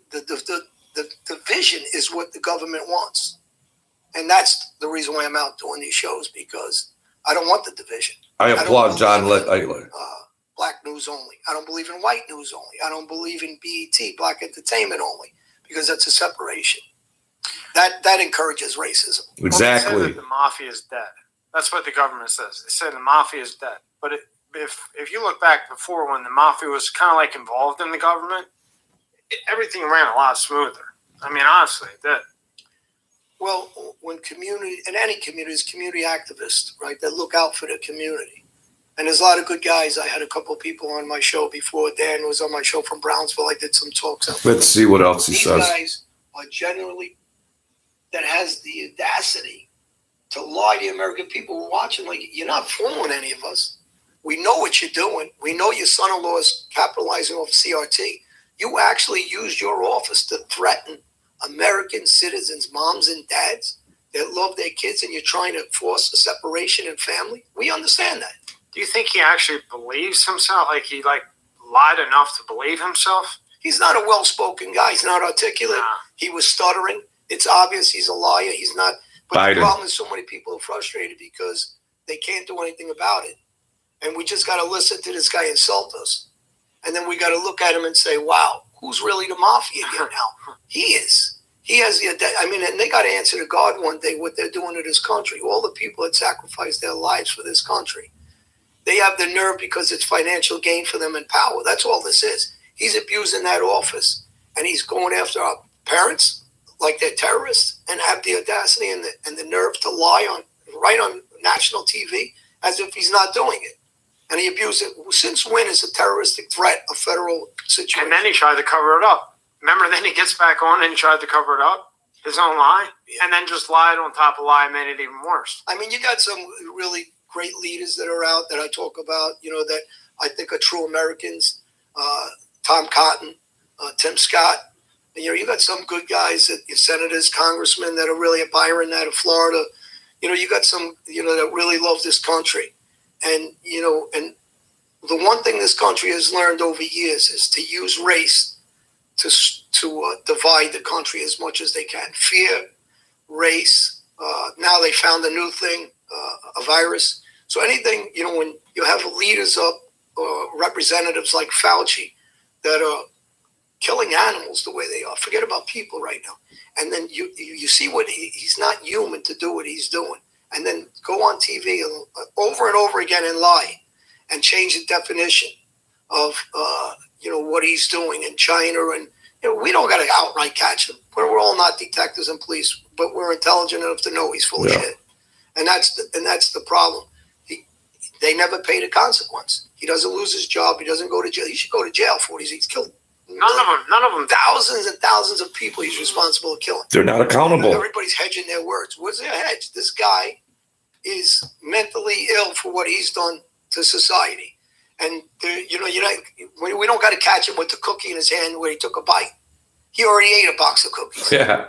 vision is what the government wants. And that's the reason why I'm out doing these shows, because I don't want the division. I applaud John Alite. Black news only. I don't believe in white news only. I don't believe in BET, black entertainment only, because that's a separation. That encourages racism. Exactly. Well, they say that the mafia is dead. That's what the government says. They say the mafia is dead. But if you look back before, when the mafia was kind of like involved in the government, everything ran a lot smoother. I mean, honestly, it did. Well, when community, in any community, is community activists, right, that look out for the community. And there's a lot of good guys. I had a couple of people on my show before. Dan was on my show from Brownsville. I did some talks. Let's see what else he says. These guys are generally, that has the audacity to lie to the American people who are watching. Like, you're not fooling any of us. We know what you're doing. We know your son-in-law is capitalizing off CRT. You actually used your office to threaten American citizens, moms and dads that love their kids, and you're trying to force a separation in family. We understand that. Do you think he actually believes himself? Like he lied enough to believe himself? He's not a well-spoken guy. He's not articulate. Nah. He was stuttering. It's obvious he's a liar. He's not. But Biden. The problem is so many people are frustrated because they can't do anything about it. And we just got to listen to this guy insult us. And then we got to look at him and say, wow, who's really the mafia here now? He is. He has the, and they got to answer to God one day what they're doing to this country. All the people that sacrificed their lives for this country. They have the nerve because it's financial gain for them and power. That's all this is. He's abusing that office, and he's going after our parents like they're terrorists, and have the audacity and the nerve to lie right on national TV as if he's not doing it. And he abused it. Since when is a terroristic threat a federal situation? And then he tried to cover it up. Remember, then he gets back on and he tried to cover it up, his own lie, and then just lied on top of lie and made it even worse. I mean, you got some really great leaders that are out that I talk about, that I think are true Americans. Tom Cotton, Tim Scott. You got some good guys, senators, congressmen that are really a Byron out of Florida. You got some, that really love this country. And, and the one thing this country has learned over years is to use race to divide the country as much as they can. Fear, race. Now they found a new thing, a virus. So anything, when you have leaders up, representatives like Fauci that are killing animals the way they are, forget about people right now. And then you see what he's not human to do what he's doing. And then go on TV over and over again and lie. and change the definition of what he's doing in China. And we don't got to outright catch him. We're all not detectives and police, but we're intelligent enough to know he's full of shit. And that's the problem. They never pay the consequence. He doesn't lose his job. He doesn't go to jail. He should go to jail for what he's killed. None of them. Thousands and thousands of people he's responsible for killing. They're not accountable. Everybody's hedging their words. What's their hedge? This guy is mentally ill for what he's done to society. And we don't got to catch him with the cookie in his hand where he took a bite. He already ate a box of cookies. Yeah.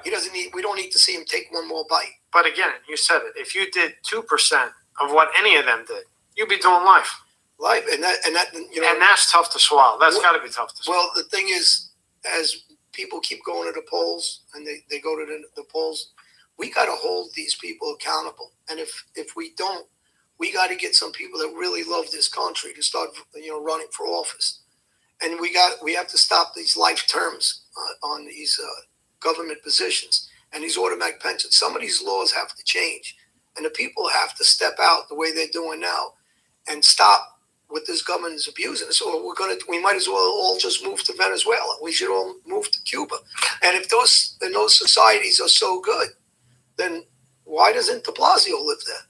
We don't need to see him take one more bite. But again, you said it. If you did 2% of what any of them did, you'd be doing life. And that's tough to swallow. That's got to be tough to swallow. Well, the thing is, as people keep going to the polls and they go to the polls, we got to hold these people accountable. And if we don't, we got to get some people that really love this country to start running for office. And we have to stop these life terms on these government positions and these automatic pensions. Some of these laws have to change, and the people have to step out the way they're doing now and stop what this government is abusing. So we might as well all just move to Venezuela. We should all move to Cuba. And if those societies are so good, then why doesn't de Blasio live there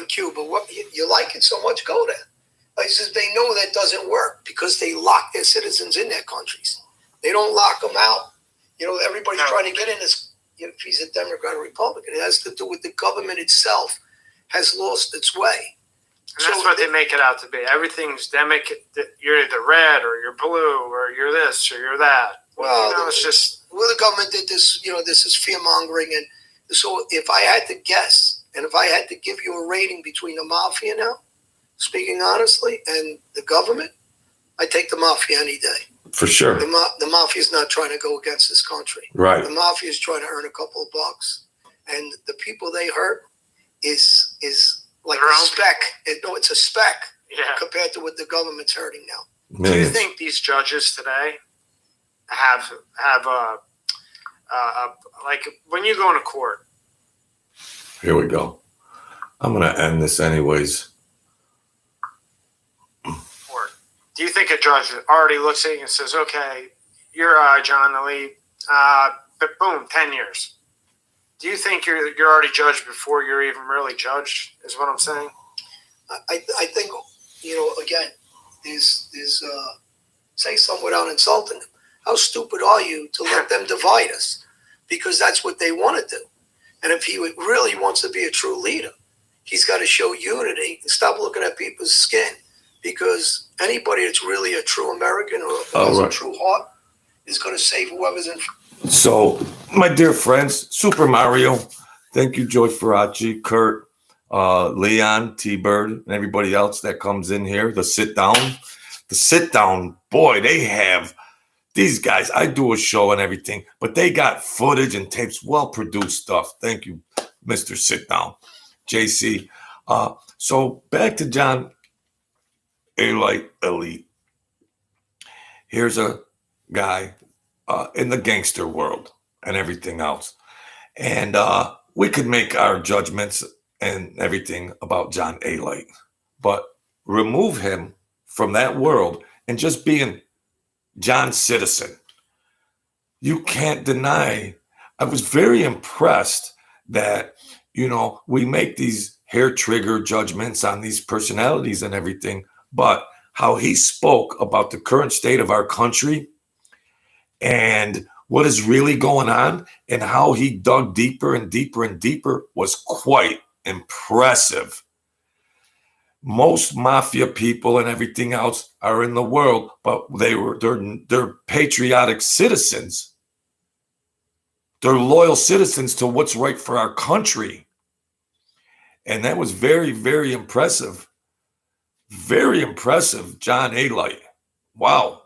in Cuba? What you like it so much? Go there. Like, they know that doesn't work because they lock their citizens in their countries. They don't lock them out. Everybody's trying to get in this. If he's a Democrat or Republican, it has to do with the government itself has lost its way. And that's what they make it out to be. Everything's you're either red or you're blue or you're this or you're that. Well, it's just the government did this. This is fear mongering, and so if I had to guess, and if I had to give you a rating between the mafia now, speaking honestly, and the government, I take the mafia any day. For sure. The mafia is not trying to go against this country. Right. The mafia is trying to earn a couple of bucks, and the people they hurt is like a speck. It's a speck compared to what the government's hurting now. Millions. Do you think these judges today have like when you go into court? Here we go. I'm going to end this anyways. Do you think a judge already looks at you and says, "Okay, you're John Alite, but boom, 10 years"? Do you think you're already judged before you're even really judged? Is what I'm saying. I think again, there's say something without insulting them. How stupid are you to let them divide us? Because that's what they want to do. And if he really wants to be a true leader, he's got to show unity and stop looking at people's skin. Because anybody that's really a true American or has a true heart is going to save whoever's in. So, my dear friends, Super Mario, thank you, Joy Faraci, Kurt, Leon, T-Bird, and everybody else that comes in here. The sit down, boy, they have these guys. I do a show and everything, but they got footage and tapes, well-produced stuff. Thank you, Mr. Sit Down, JC. So, back to John Alite. Here's a guy in the gangster world and everything else. And we could make our judgments and everything about John Alite, but remove him from that world and just being John Citizen. You can't deny. I was very impressed that, we make these hair trigger judgments on these personalities and everything, but how he spoke about the current state of our country and what is really going on and how he dug deeper and deeper and deeper was quite impressive. Most mafia people and everything else are in the world, but they're patriotic citizens. They're loyal citizens to what's right for our country. And that was very, very impressive. Very impressive, John Alite. Wow.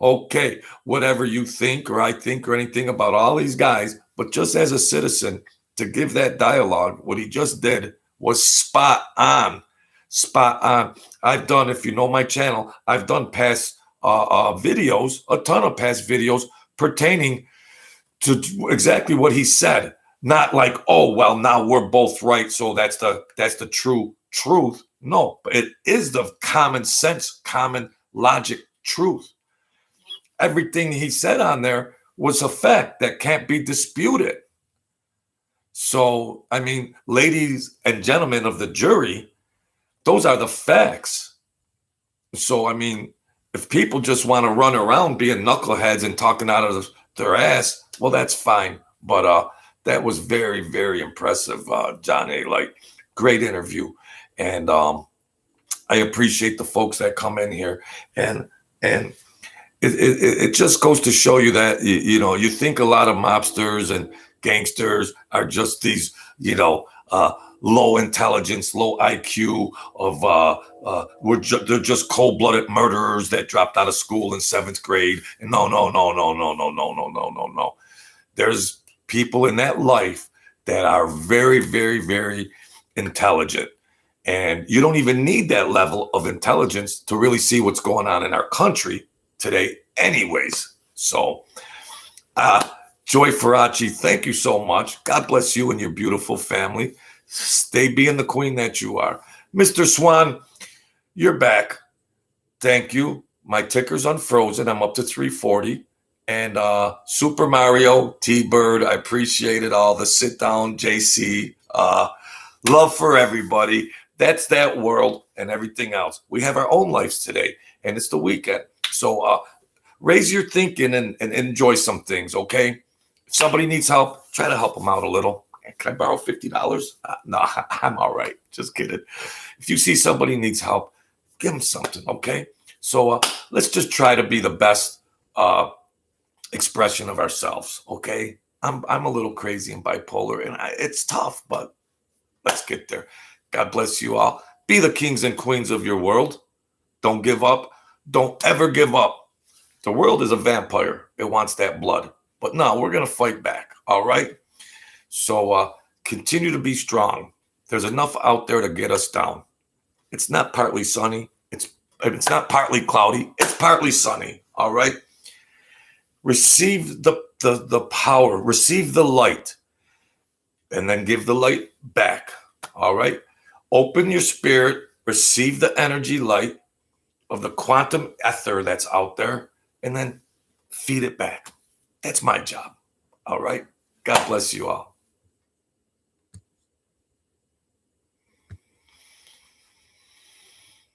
Okay, whatever you think or I think or anything about all these guys, but just as a citizen, to give that dialogue, what he just did was spot on. Spot on. I've done, if you know my channel, I've done past videos, a ton of past videos pertaining to exactly what he said. Not like, oh, well, now we're both right, so that's the true truth. No, but it is the common sense, common logic truth. Everything he said on there was a fact that can't be disputed. So, I mean, ladies and gentlemen of the jury, those are the facts. So, I mean, if people just want to run around being knuckleheads and talking out of their ass, well, that's fine. But that was very, very impressive, John A. Like, great interview. And I appreciate the folks that come in here. And it just goes to show you that, you think a lot of mobsters and gangsters are just these, low intelligence, low IQ of they're just cold-blooded murderers that dropped out of school in 7th grade. And no. There's people in that life that are very, very, very intelligent. And you don't even need that level of intelligence to really see what's going on in our country today anyways. So, Joy Faraci, thank you so much. God bless you and your beautiful family. Stay being the queen that you are. Mr. Swan, you're back. Thank you. My ticker's unfrozen. I'm up to 340. And Super Mario, T-Bird, I appreciate it all. The sit down, JC, love for everybody. That's that world and everything else. We have our own lives today, and it's the weekend. So raise your thinking and enjoy some things, okay? If somebody needs help, try to help them out a little. Can I borrow $50? No, I'm all right. Just kidding. If you see somebody needs help, give them something, okay? So let's just try to be the best expression of ourselves, okay? I'm a little crazy and bipolar, and it's tough, but let's get there. God bless you all. Be the kings and queens of your world. Don't give up. Don't ever give up. The world is a vampire. It wants that blood. But no, we're going to fight back, all right? So continue to be strong. There's enough out there to get us down. It's not partly sunny. It's not partly cloudy. It's partly sunny, all right? Receive the power. Receive the light. And then give the light back, all right? Open your spirit. Receive the energy light of the quantum ether that's out there. And then feed it back. That's my job, all right? God bless you all.